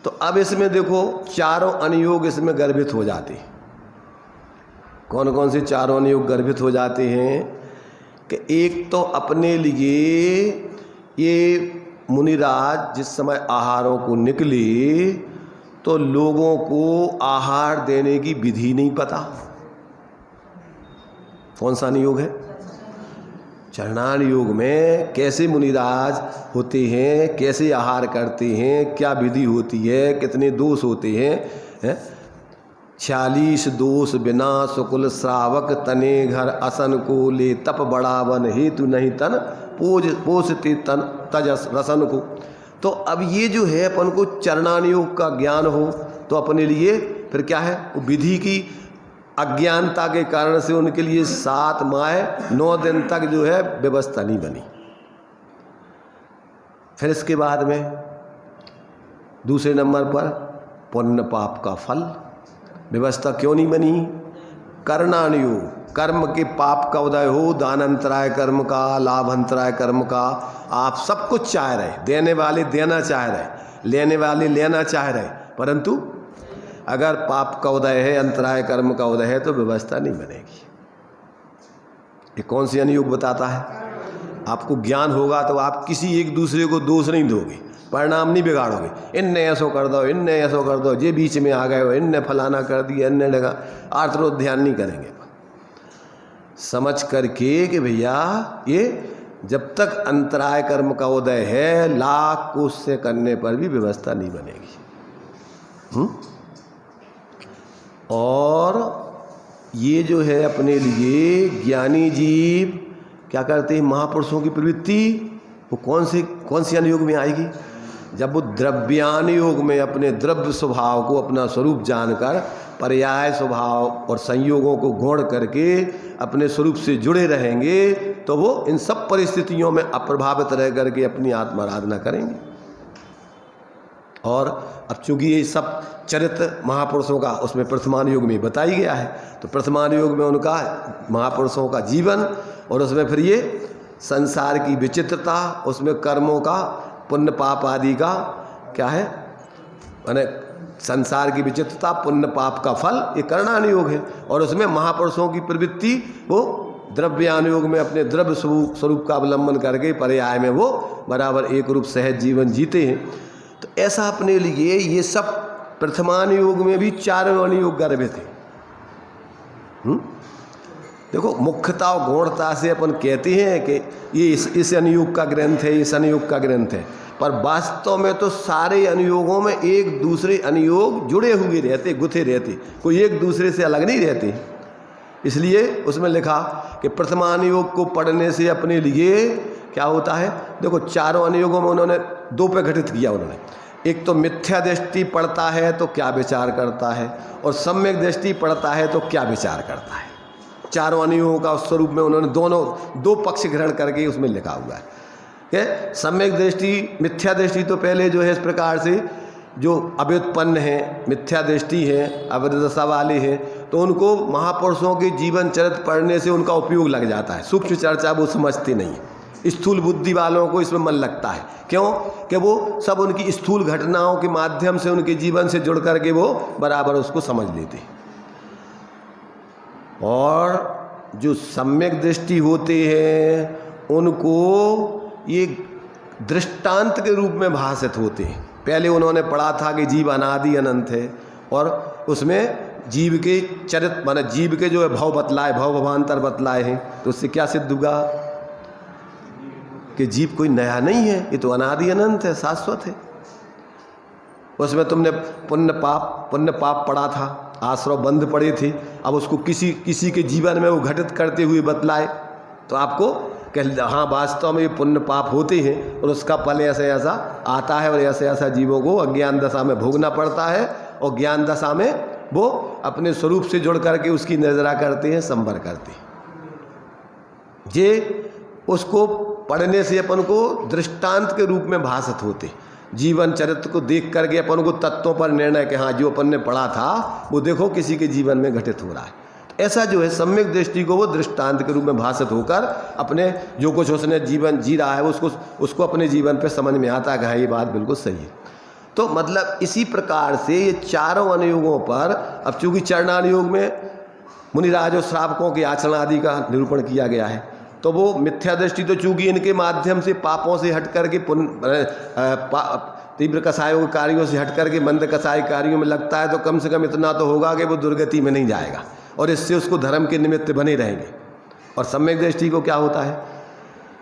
[SPEAKER 1] तो अब इसमें देखो चारों अनुयोग इसमें गर्भित हो जाते हैं। कौन कौन से चारों अनुयोग गर्भित हो जाते हैं? कि एक तो अपने लिए ये मुनिराज जिस समय आहारों को निकले तो लोगों को आहार देने की विधि नहीं पता। कौन सा अनुयोग है? चरणान योग में कैसे मुनिराज होते हैं, कैसे आहार करते हैं, क्या विधि होती है, कितने दोष होते हैं? 46 दोष बिना सुकुल श्रावक तने घर असन को ले तप बढ़ावन हेतु नहीं तन पोषते तन तजस रसन को। तो अब ये जो है अपन को चरणान योग का ज्ञान हो तो अपने लिए फिर क्या है? वो विधि की अज्ञानता के कारण से उनके लिए 7 माह 9 दिन तक जो है व्यवस्था नहीं बनी। फिर इसके बाद में दूसरे नंबर पर पुण्य पाप का फल व्यवस्था क्यों नहीं बनी? कर्णानुयोग, कर्म के पाप का उदय हो, दान अंतराय कर्म का, लाभ अंतराय कर्म का, आप सब कुछ चाह रहे, देने वाले देना चाह रहे, लेने वाले लेना चाह रहे, परंतु अगर पाप का उदय है, अंतराय कर्म का उदय है तो व्यवस्था नहीं बनेगी। ये कौन सी अनुयोग बताता है? आपको ज्ञान होगा तो आप किसी एक दूसरे को दोष नहीं दोगे, परिणाम नहीं बिगाड़ोगे। इनने ऐसो कर दो, इनने ऐसो कर दो, ये बीच में आ गए हो, इनने फलाना कर दिया, इनने लगा, आर्थिक ध्यान नहीं करेंगे। समझ करके कि भैया ये जब तक अंतराय कर्म का उदय है, लाख कोष से करने पर भी व्यवस्था नहीं बनेगी। और ये जो है अपने लिए ज्ञानी जीव क्या करते हैं? महापुरुषों की प्रवृत्ति वो कौन सी अनुयोग में आएगी? जब वो द्रव्यानुयोग में अपने द्रव्य स्वभाव को अपना स्वरूप जानकर पर्याय स्वभाव और संयोगों को गौण करके अपने स्वरूप से जुड़े रहेंगे तो वो इन सब परिस्थितियों में अप्रभावित रह करके अपनी आत्माराधना करेंगे। और अब चूंकि ये सब चरित्र महापुरुषों का उसमें प्रथमान युग में बताई गया है, तो प्रथमान युग में उनका महापुरुषों का जीवन और उसमें फिर ये संसार की विचित्रता, उसमें कर्मों का पुण्य पाप आदि का क्या है, माने संसार की विचित्रता, पुण्य पाप का फल, ये कर्णानुयोग है। और उसमें महापुरुषों की प्रवृत्ति वो द्रव्यानुयोग में अपने द्रव्य स्वरूप का अवलंबन करके पर्याय में वो बराबर एक रूप सहज जीवन जीते हैं। तो ऐसा अपने लिए ये सब प्रथमानुयोग में भी 4 अनुयोग गर्भित है। देखो मुख्यता और गौणता से अपन कहते हैं कि ये इस अनुयोग का ग्रंथ है, इस अनुयोग का ग्रंथ है, पर वास्तव में तो सारे अनुयोगों में एक दूसरे अनुयोग जुड़े हुए रहते, गुथे रहते, कोई एक दूसरे से अलग नहीं रहते। इसलिए उसमें लिखा कि प्रथमानुयोग को पढ़ने से अपने लिए क्या होता है। देखो चारों अनुयोगों में उन्होंने 2 पे घटित किया उन्होंने। एक तो मिथ्या दृष्टि पढ़ता है तो क्या विचार करता है, और सम्यक दृष्टि पढ़ता है तो क्या विचार करता है। चारों अनुयोगों का उस स्वरूप में उन्होंने दोनों 2 पक्ष ग्रहण करके उसमें लिखा हुआ है कि सम्यक दृष्टि, मिथ्या दृष्टि तो पहले जो है इस प्रकार से जो अव्युत्पन्न है, मिथ्या दृष्टि है, अवदशा वाले हैं, तो उनको महापुरुषों के जीवन चरित्र पढ़ने से उनका उपयोग लग जाता है। सूक्ष्म चर्चा वो समझते नहीं है। स्थूल बुद्धि वालों को इसमें मन लगता है, क्यों कि वो सब उनकी स्थूल घटनाओं के माध्यम से उनके जीवन से जुड़ करके वो बराबर उसको समझ लेते हैं। और जो सम्यक दृष्टि होते हैं उनको ये दृष्टांत के रूप में भाषित होते हैं। पहले उन्होंने पढ़ा था कि जीव अनादि अनंत है, और उसमें जीव के चरित्र माने जीव के जो है भव बतलाए, भव भवांतर बतलाए हैं, तो उससे क्या सिद्ध हुआ कि जीव कोई नया नहीं है, ये तो अनादि अनंत है, शाश्वत है। उसमें तुमने पुण्य पाप पढ़ा था, आश्रव बंध पड़े थे, अब उसको किसी के जीवन में वो घटित करते हुए बतलाए तो आपको कि हाँ वास्तव में ये पुण्य पाप होते हैं और उसका फल ऐसा ऐसा आता है, और ऐसा ऐसा जीवों को अज्ञान दशा में भोगना पड़ता है, और ज्ञान दशा में वो अपने स्वरूप से जुड़ करके उसकी निर्जरा करते हैं, संवर करते हैं। ये उसको पढ़ने से अपन को दृष्टांत के रूप में भाषित होते, जीवन चरित्र को देख करके अपन को तत्वों पर निर्णय कि हाँ जो अपन ने पढ़ा था वो देखो किसी के जीवन में घटित हो रहा है। ऐसा जो है सम्यक दृष्टि को वो दृष्टांत के रूप में भाषित होकर अपने जो कुछ उसने जीवन जी रहा है उसको अपने जीवन पे समझ में आता है कि हाँ ये बात बिल्कुल सही है। तो मतलब इसी प्रकार से ये चारों अनुयोगों पर, अब चूंकि चरणानुयोग में मुनिराज और श्रावकों के आचरण आदि का निरूपण किया गया है, तो वो मिथ्या दृष्टि तो चूंकि इनके माध्यम से पापों से हट करके तीव्र कसायों के कार्यों से हट करके मंद कसाय कार्यों में लगता है, तो कम से कम इतना तो होगा कि वो दुर्गति में नहीं जाएगा और इससे उसको धर्म के निमित्त बने रहेंगे। और सम्यक दृष्टि को क्या होता है,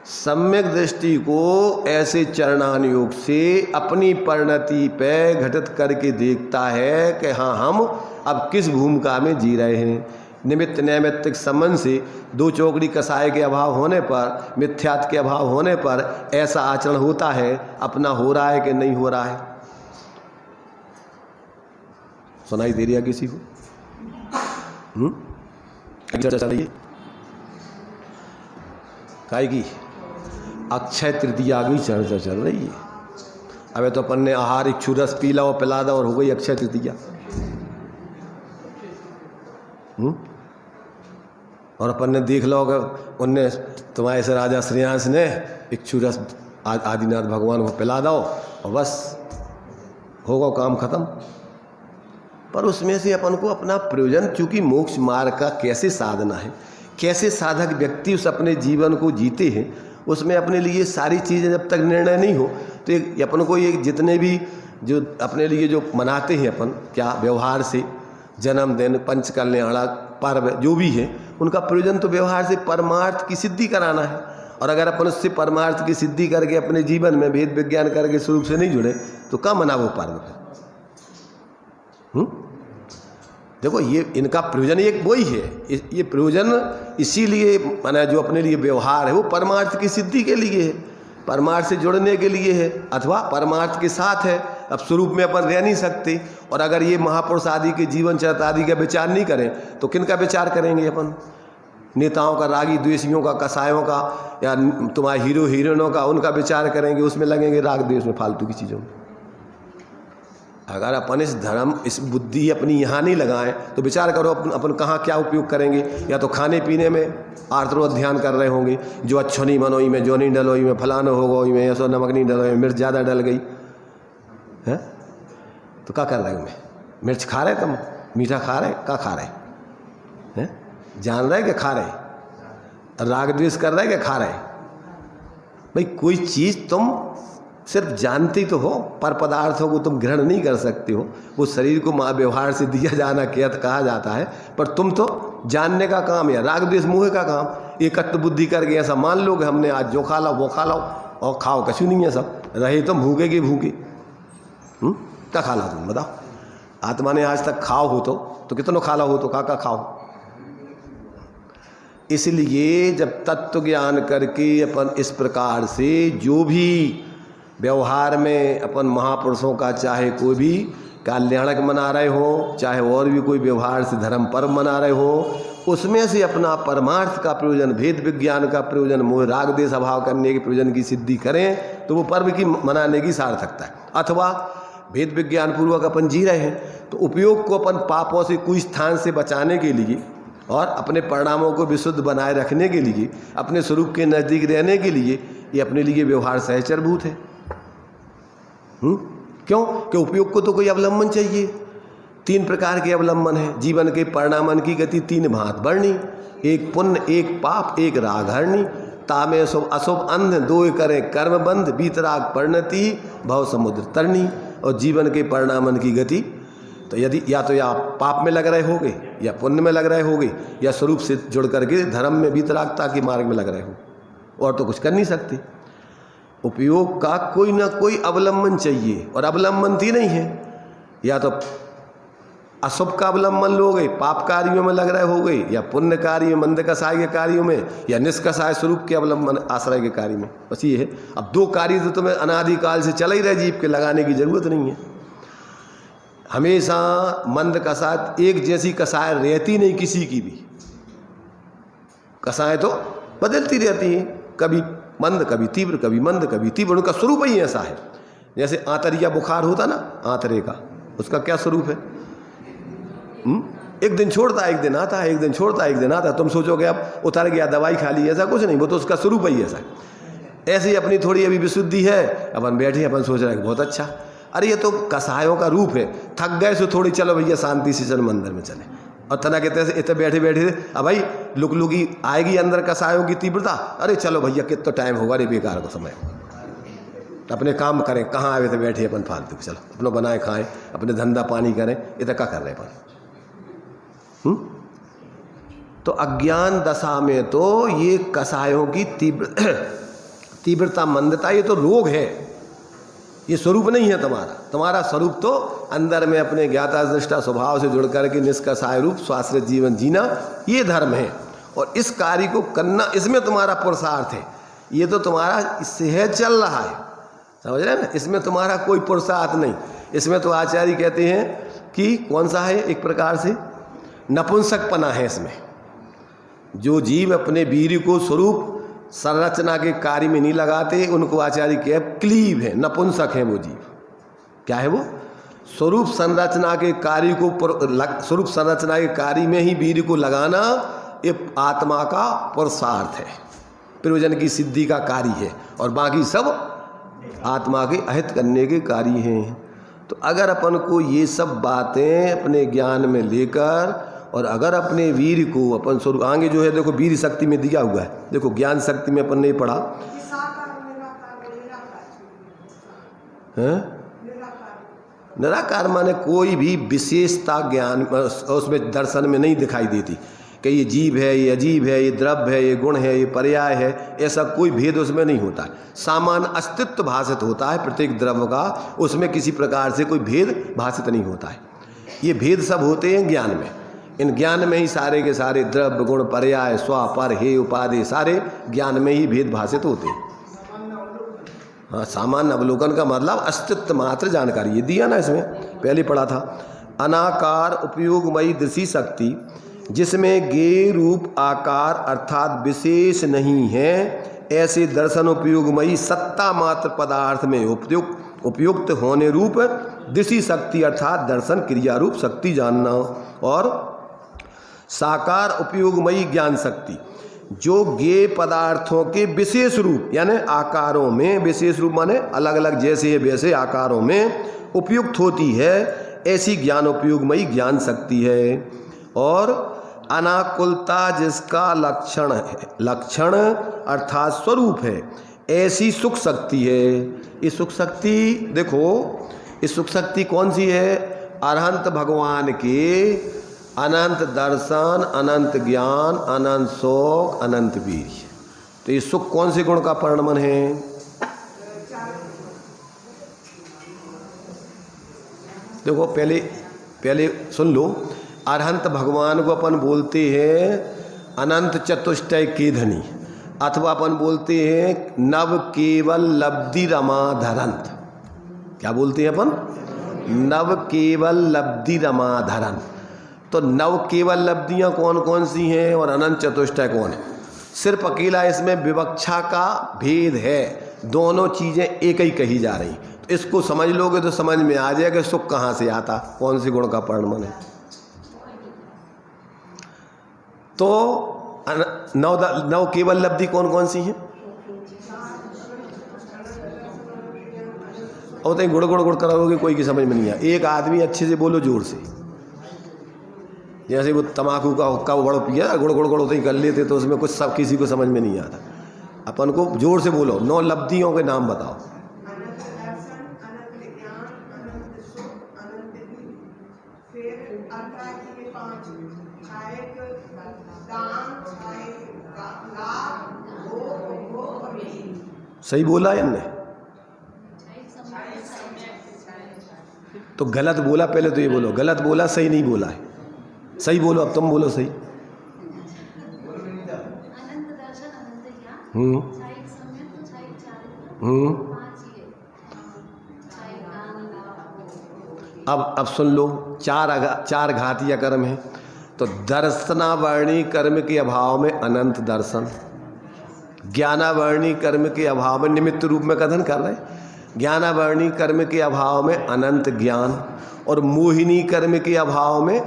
[SPEAKER 1] सम्यक दृष्टि को ऐसे चरणानुयोग से अपनी परिणति पे घटित करके देखता है कि हाँ हम अब किस भूमिका में जी रहे हैं। निमित्त नैमित्तिक संबंध से दो चौकड़ी कसाय के अभाव होने पर, मिथ्यात्व के अभाव होने पर ऐसा आचरण होता है, अपना हो रहा है कि नहीं हो रहा है। सुनाई दे रहा किसी को? चर्चा चल रही है काय की? अक्षय तृतीया की चर्चा चल रही है। अबे तो अपन ने आहार इक्षु रस पीला और पिला दा और हो गई अक्षय तृतीया। और अपन ने देख लो अगर उनने तुम्हारे से राजा श्रेयांश ने इक्षु रस आदिनाथ भगवान को पिला दो और बस होगा काम खत्म। पर उसमें से अपन को अपना प्रयोजन, चूंकि मोक्ष मार्ग का कैसे साधना है, कैसे साधक व्यक्ति उस अपने जीवन को जीते हैं, उसमें अपने लिए सारी चीज़ें जब तक निर्णय नहीं हो तो एक अपन को ये जितने भी जो अपने लिए जो मनाते हैं अपन क्या व्यवहार से, जन्मदिन, पंच कल्याण, पर्व जो भी है, उनका प्रयोजन तो व्यवहार से परमार्थ की सिद्धि कराना है। और अगर अपन उससे परमार्थ की सिद्धि करके अपने जीवन में भेद विज्ञान करके स्वरूप से नहीं जुड़े तो क्या मना वो पर्व है? देखो ये इनका प्रयोजन एक वही है, ये प्रयोजन इसीलिए माना जो अपने लिए व्यवहार है वो परमार्थ की सिद्धि के लिए है, परमार्थ से जुड़ने के लिए है, अथवा परमार्थ के साथ है। अब स्वरूप में अपन रह नहीं सकते। और अगर ये महापुरुष आदि के जीवन चरित्र आदि का विचार नहीं करें तो किन का विचार करेंगे अपन? नेताओं का, रागी द्वेषियों का, कसायों का, या तुम्हारे हीरो हीरोइनों का, उनका विचार करेंगे, उसमें लगेंगे राग द्वेष में, फालतू की चीज़ों में। अगर अपन इस धर्म, इस बुद्धि अपनी यहाँ नहीं लगाएं तो विचार करो अपन कहाँ क्या उपयोग करेंगे। या तो खाने पीने में आर्द्रो ध्यान कर रहे होंगे, जो अच्छो नहीं बनोई में, जो नहीं डलोई में, फलाना हो गई में, ऐसा नमक नहीं डलोई में, मिर्च ज़्यादा डल गई है तो क्या कर रहे हो? मिर्च खा रहे तुम, मीठा खा रहे, क्या खा रहे हैं? जान रहे कि खा रहे? राग द्वेष कर रहे कि खा रहे? भाई कोई चीज़ तुम सिर्फ जानती तो हो, पर पदार्थों को तुम ग्रहण नहीं कर सकते हो। वो शरीर को माँ व्यवहार से दिया जाना कहा जाता है, पर तुम तो जानने का काम है। राग द्वेष मोह का काम, एकत्व बुद्धि करके ऐसा मान लो कि हमने आज जो खा लो वो खा लो और खाओ कछु नहीं है, सब रहे तुम भूखे के भूखे। क्या खा ला तुम बताओ? आत्मा ने आज तक खाओ हो तो कितना खा ला हो तो का खाओ। इसलिए जब तत्व ज्ञान करके अपन इस प्रकार से जो भी व्यवहार में अपन महापुरुषों का चाहे कोई भी कल्याणक मना रहे हो, चाहे और भी कोई व्यवहार से धर्म पर्व मना रहे हो, उसमें से अपना परमार्थ का प्रयोजन, भेद विज्ञान का प्रयोजन, मोह राग देश अभाव करने के प्रयोजन की सिद्धि करें तो वो पर्व की मनाने की सार्थकता है। अथवा भेद विज्ञान पूर्वक अपन जी रहे हैं तो उपयोग को अपन पापों से कुछ स्थान से बचाने के लिए और अपने परिणामों को विशुद्ध बनाए रखने के लिए, अपने स्वरूप के नज़दीक रहने के लिए ये अपने लिए व्यवहार सहचरभूत है। क्यों? कि उपयोग को तो कोई अवलंबन चाहिए। 3 प्रकार के अवलंबन है जीवन के परिणामन की गति, 3 भांत बढ़नी, एक पुण्य, एक पाप, एक राग हरणी। तामे शुभ अशुभ अंध, 2 करें कर्म बंध, बीतराग परिणति, भव समुद्र तरणी। और जीवन के परिणामन की गति तो यदि या तो या पाप में लग रहे होगे, या पुण्य में लग रहे होगे, या स्वरूप से जुड़ करके धर्म में बीतरागता के मार्ग में लग रहे हो, और तो कुछ कर नहीं सकते। उपयोग का कोई ना कोई अवलंबन चाहिए, और अवलंबन ही नहीं है। या तो अशुभ का अवलंबन लोगे, पाप कार्यों में लग रहे हो गए, या पुण्य कार्य में, मंद कसाय के कार्यों में, या निष्कसाय स्वरूप के अवलंबन आश्रय के कार्य में। बस ये है। अब 2 कार्य तो तुम्हें अनादिकाल से चल ही रहे, जीव के लगाने की जरूरत नहीं है। हमेशा मंद कसाय एक जैसी कसाय रहती नहीं किसी की भी, कसाय तो बदलती रहती है, कभी मंद, कभी तीव्र, कभी मंद, कभी तीव्र, उनका स्वरूप ही ऐसा है। जैसे आंतरिया बुखार होता ना, आंतरे का, उसका क्या स्वरूप है? एक दिन छोड़ता है एक दिन आता है, एक दिन छोड़ता है एक दिन आता है। तुम सोचोगे अब उतर गया, दवाई खा ली, ऐसा कुछ नहीं, वो तो उसका स्वरूप ही ऐसा है। ऐसे ही अपनी थोड़ी अभी विशुद्धि है, अपन बैठे अपन सोच रहे हैं बहुत अच्छा, अरे ये तो कसायों का रूप है, थक गए सो थोड़ी चलो भैया शांति से चलो मंदिर में चले, और तना कहते हैं इतने बैठे बैठे अब भाई लुकलुकी आएगी अंदर कसायों की तीव्रता, अरे चलो भैया कितना टाइम होगा रे, बेकार का समय, अपने काम करें, कहाँ आए थे बैठे अपन फालतू, चलो अपना बनाए खाएं, अपने धंधा पानी करें, इतना क्या कर रहे अपन। तो अज्ञान दशा में तो ये कसायों की तीव्रता मंदता ये तो रोग है, ये स्वरूप नहीं है तुम्हारा। तुम्हारा स्वरूप तो अंदर में अपने ज्ञाता दृष्टा स्वभाव से जुड़ करके निष्कसाय रूप स्वाश्रित जीवन जीना, ये धर्म है। और इस कार्य को करना, इसमें तुम्हारा पुरुषार्थ है, ये तो तुम्हारा सहज चल रहा है, समझ रहे हैं ना, इसमें तुम्हारा कोई पुरुषार्थ नहीं। इसमें तो आचार्य कहते हैं कि कौन सा है, एक प्रकार से नपुंसकपना है इसमें। जो जीव अपने वीर्य को स्वरूप संरचना के कार्य में नहीं लगाते, उनको आचार्य कह क्लीब है, नपुंसक है वो जीव। क्या है वो? स्वरूप संरचना के कार्य को, स्वरूप संरचना के कार्य में ही वीर्य को लगाना, ये आत्मा का पुरुषार्थ है, प्रयोजन की सिद्धि का कार्य है, और बाकी सब आत्मा के अहित करने के कार्य हैं। तो अगर अपन को ये सब बातें अपने ज्ञान में लेकर, और अगर अपने वीर को अपन स्वरूप आगे जो है, देखो वीर शक्ति में दिया हुआ है, देखो ज्ञान शक्ति में अपन नहीं पढ़ा है, निराकार माने कोई भी विशेषता ज्ञान उसमें दर्शन में नहीं दिखाई देती कि ये जीव है, ये अजीब है, ये द्रव्य है, ये गुण है, ये पर्याय है, ऐसा कोई भेद उसमें नहीं होता है। सामान्य अस्तित्व भाषित होता है प्रत्येक द्रव्य का, उसमें किसी प्रकार से कोई भेद भाषित नहीं होता है। ये भेद सब होते हैं ज्ञान में, इन ज्ञान में ही सारे के सारे द्रव्य गुण पर्याय स्व पर हे उपाधि सारे ज्ञान में ही भेद भाषित होते हैं। हाँ, सामान्य अवलोकन का मतलब अस्तित्व मात्र जानकारी, ये दिया ना इसमें पहले पढ़ा था। अनाकार उपयोगमयी दृषि शक्ति, जिसमें गे रूप आकार अर्थात विशेष नहीं है, ऐसे दर्शन उपयोगमयी सत्ता मात्र पदार्थ में उपयुक्त होने रूप दृषि शक्ति अर्थात दर्शन क्रिया रूप शक्ति जानना। और साकार उपयोगमयी ज्ञान शक्ति, जो ज्ञेय पदार्थों के विशेष रूप यानी आकारों में, विशेष रूप माने अलग अलग जैसे वैसे आकारों में उपयुक्त होती है, ऐसी ज्ञान उपयोगमयी ज्ञान शक्ति है। और अनाकुलता जिसका लक्षण है, लक्षण अर्थात स्वरूप है, ऐसी सुख शक्ति है। ये सुख शक्ति देखो, इस सुख शक्ति कौन सी है? अरहंत भगवान के अनंत दर्शन, अनंत ज्ञान, अनंत शोक, अनंत वीर्य। तो ये सुख कौन से गुण का परिणमन है? देखो पहले सुन लो, अरहंत भगवान को अपन बोलते हैं अनंत चतुष्टय के धनी, अथवा अपन बोलते हैं नव केवल लब्धि रमाधरंत। क्या बोलते हैं अपन? नव केवल लब्धि रमाधरंत। तो नव केवल लब्धियां कौन कौन सी हैं और अनंत चतुष्टय कौन है? सिर्फ अकेला इसमें विवक्षा का भेद है, दोनों चीजें एक ही कही जा रही। तो इसको समझ लोगे तो समझ में आ जाएगा सुख कहाँ से आता, कौन से गुण का परिणमन है। तो नव केवल लब्धि कौन कौन सी है? और तो गुड़ गुड़ गुड़ कराओगे कोई की समझ में नहीं आया। एक आदमी अच्छे से बोलो जोर से, जैसे वो तम्बाकू का हुक्का वो बड़ो पिया गुड़ गुड़ गुड़ होते ही कर लेते, तो उसमें कुछ सब किसी को समझ में नहीं आता। अपन को जोर से बोलो, 9 लब्धियों के नाम बताओ। सही बोला है हमने? तो गलत बोला, पहले तो ये बोलो गलत बोला, सही नहीं बोला है। सही बोलो, अब तुम बोलो सही। अब सुन लो, चार घातीय कर्म है। तो दर्शनावर्णी कर्म के अभाव में अनंत दर्शन, ज्ञानावर्णी कर्म के अभाव में निमित्त रूप में कथन कर रहे। ज्ञानावर्णी कर्म के अभाव में अनंत ज्ञान, और मोहिनी कर्म के अभाव में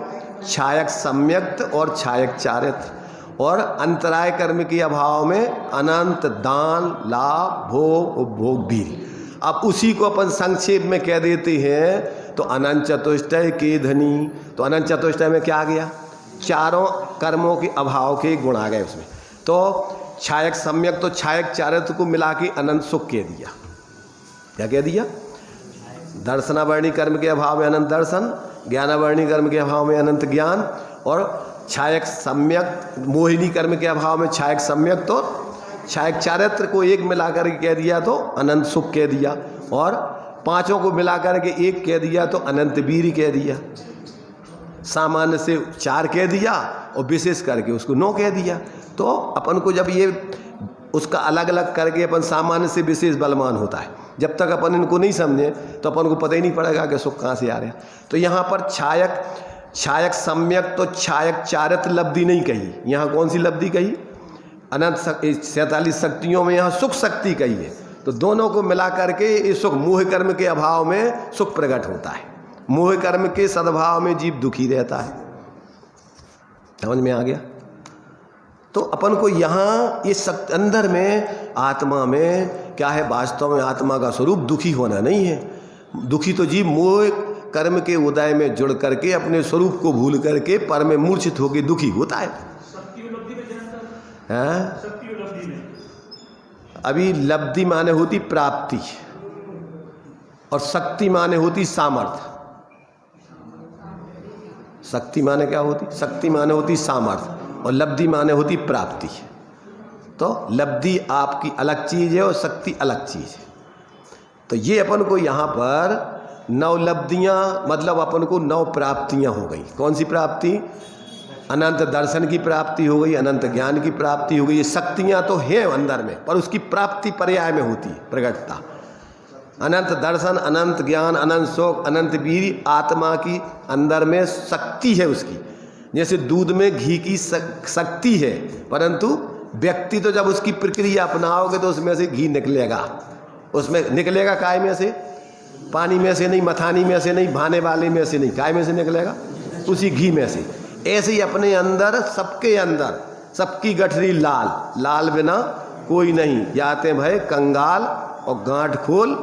[SPEAKER 1] छायक सम्यक्त और छायक चारित्र, और अंतराय कर्म के अभाव में अनंत दान, लाभ, भोग, उपभोग भी। अब उसी को अपन संक्षेप में कह देते हैं तो अनंत चतुष्टय के धनी। तो अनंत चतुष्टय में क्या आ गया? चारों कर्मों के अभाव के गुण आ गए उसमें। तो छायक सम्यक तो छायक चारित्र को मिला के अनंत सुख कह दिया। क्या कह दिया? दर्शनावर्णी कर्म के अभाव में अनंत दर्शन, ज्ञानावर्णी कर्म के अभाव में अनंत ज्ञान, और छायक सम्यक मोहिनी कर्म के अभाव में छायक सम्यक तो छायक चारित्र को एक मिलाकर के कह दिया तो अनंत सुख कह दिया, और पांचों को मिलाकर के एक कह दिया तो अनंत वीर कह दिया। सामान्य से 4 कह दिया और विशेष करके उसको 9 कह दिया। तो अपन को जब ये उसका अलग अलग करके अपन सामान्य से विशेष बलवान होता है। जब तक अपन इनको नहीं समझे तो अपन को पता ही नहीं पड़ेगा कि सुख कहाँ से आ रहा है। तो यहाँ पर छायक सम्यक तो छायक चारित्र लब्धि नहीं कही, यहाँ कौन सी लब्धि कही? अनंत 47 शक्तियों में यहाँ सुख शक्ति कही है। तो दोनों को मिला करके ये सुख, मोह कर्म के अभाव में सुख प्रकट होता है, मोह कर्म के सद्भाव में जीव दुखी रहता है। समझ में आ गया? तो अपन को यहाँ ये अंदर में आत्मा में क्या है? वास्तव में आत्मा का स्वरूप दुखी होना नहीं है। दुखी तो जीव मोह कर्म के उदय में जुड़ करके अपने स्वरूप को भूल करके पर में मूर्छित होकर दुखी होता है। अभी लब्धि माने होती प्राप्ति और शक्ति माने होती सामर्थ्य। शक्ति माने क्या होती? शक्ति माने होती सामर्थ्य और लब्धि माने होती प्राप्ति। तो लब्धि आपकी अलग चीज है और शक्ति अलग चीज है। तो ये अपन को यहाँ पर 9 लब्धियाँ, मतलब अपन को 9 प्राप्तियाँ हो गई। कौन सी प्राप्ति? अनंत दर्शन की प्राप्ति हो गई, अनंत ज्ञान की प्राप्ति हो गई। ये शक्तियाँ तो हैं अंदर में, पर उसकी प्राप्ति पर्याय में होती है, प्रगटता। अनंत दर्शन, अनंत ज्ञान, अनंत शोक, अनंत वीर आत्मा की अंदर में शक्ति है उसकी। जैसे दूध में घी की शक्ति है, परंतु व्यक्ति तो जब उसकी प्रक्रिया अपनाओगे तो उसमें से घी निकलेगा। उसमें निकलेगा काय में से? पानी में से नहीं, मथानी में से नहीं, भाने वाले में से नहीं, काय में से निकलेगा? उसी घी में से। ऐसे ही अपने अंदर, सबके अंदर, सबकी गठरी लाल, लाल बिना कोई नहीं। जाते भय कंगाल और गांठ खोल,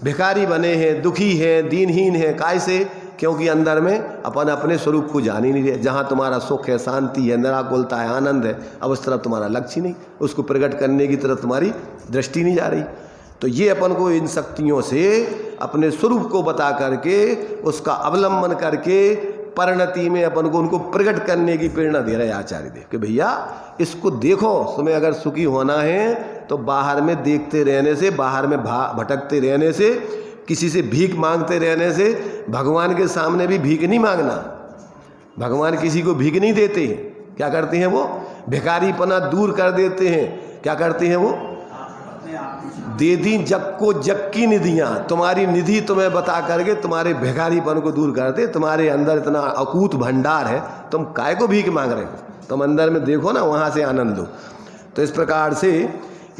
[SPEAKER 1] भिखारी बने हैं, दुखी हैं, दीनहीन हैं। काय से? क्योंकि अंदर में अपन अपने स्वरूप को जान ही नहीं रहे। जहाँ तुम्हारा सुख है, शांति है, निराकुलता है, आनंद है, अब उस तरफ तुम्हारा लक्ष्य नहीं, उसको प्रकट करने की तरफ तुम्हारी दृष्टि नहीं जा रही। तो ये अपन को इन शक्तियों से अपने स्वरूप को बता करके उसका अवलंबन करके परिणति में अपन को उनको प्रकट करने की प्रेरणा दे रहे आचार्य देव कि भैया इसको देखो, तुम्हें अगर सुखी होना है तो बाहर में देखते रहने से, बाहर में भटकते रहने से, किसी से भीख मांगते रहने से, भगवान के सामने भी भीख नहीं मांगना। भगवान किसी को भीख नहीं देते हैं। क्या करते हैं वो? भिखारीपना दूर कर देते हैं। क्या करते हैं वो? दे दी जग को जग की निधियाँ, तुम्हारी निधि तुम्हें बता करके तुम्हारे भिखारीपन को दूर करते। तुम्हारे अंदर इतना अकूत भंडार है, तुम काय को भीख मांग रहे हो? तुम अंदर में देखो ना, वहाँ से आनंद लो। तो इस प्रकार से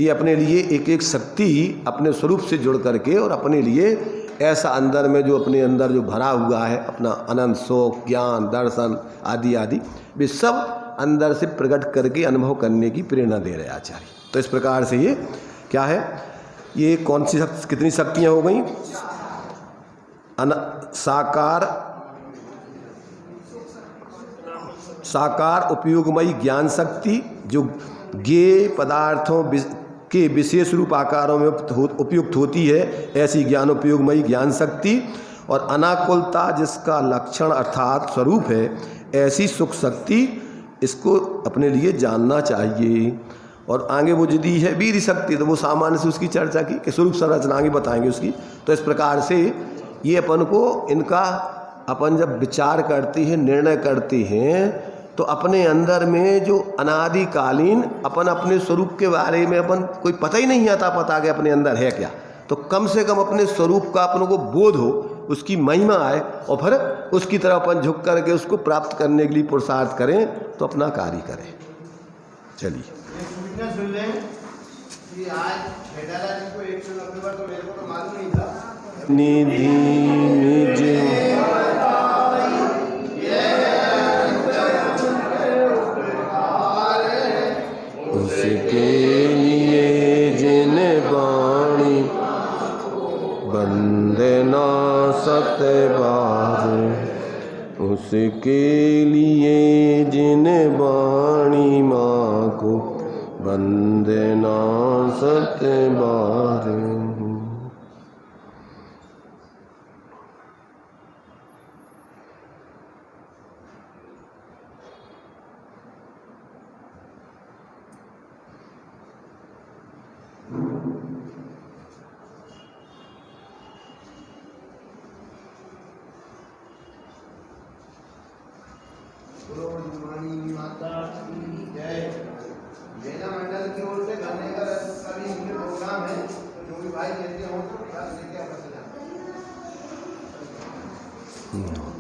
[SPEAKER 1] ये अपने लिए एक एक शक्ति अपने स्वरूप से जुड़ करके और अपने लिए ऐसा अंदर में जो अपने अंदर जो भरा हुआ है अपना अनंत शोक, ज्ञान, दर्शन आदि आदि, वे सब अंदर से प्रकट करके अनुभव करने की प्रेरणा दे रहे आचार्य। तो इस प्रकार से ये क्या है? ये कौन सी कितनी शक्तियाँ हो गई? साकार उपयोगमयी ज्ञान शक्ति, जो ज्ञेय पदार्थों के विशेष रूप आकारों में उपयुक्त होती है, ऐसी ज्ञान उपयोगमयी ज्ञान शक्ति। और अनाकुलता जिसका लक्षण अर्थात स्वरूप है, ऐसी सुख शक्ति, इसको अपने लिए जानना चाहिए। और आगे वो जो दी है वीर शक्ति, तो वो सामान्य से उसकी चर्चा की कि स्वरूप संरचना आगे बताएंगे उसकी। तो इस प्रकार से ये अपन को इनका अपन जब विचार करते हैं, निर्णय करते हैं, तो अपने अंदर में जो अनादिकालीन अपन अपने स्वरूप के बारे में अपन कोई पता ही नहीं आता पता कि अपने अंदर है क्या, तो कम से कम अपने स्वरूप का अपन को बोध हो, उसकी महिमा आए और फिर उसकी तरफ अपन झुक करके उसको प्राप्त करने के लिए पुरुषार्थ करें, तो अपना कार्य करें। चलिए
[SPEAKER 2] कि आज भेडाला जी को 190 बार, तो मेरे को तो मालूम नहीं था।
[SPEAKER 1] निधि निज उसके लिए जिन बाणी बंदे ना सत बार, उसके लिए जिन बाणी माँ को बंदे ना सत बार।
[SPEAKER 2] बोलो हनुमानी माता की जय। मेला मंडल की ओर से करने का कभी इनके प्रोग्राम है, तो जो भी भाई कहते हो तो लेके आप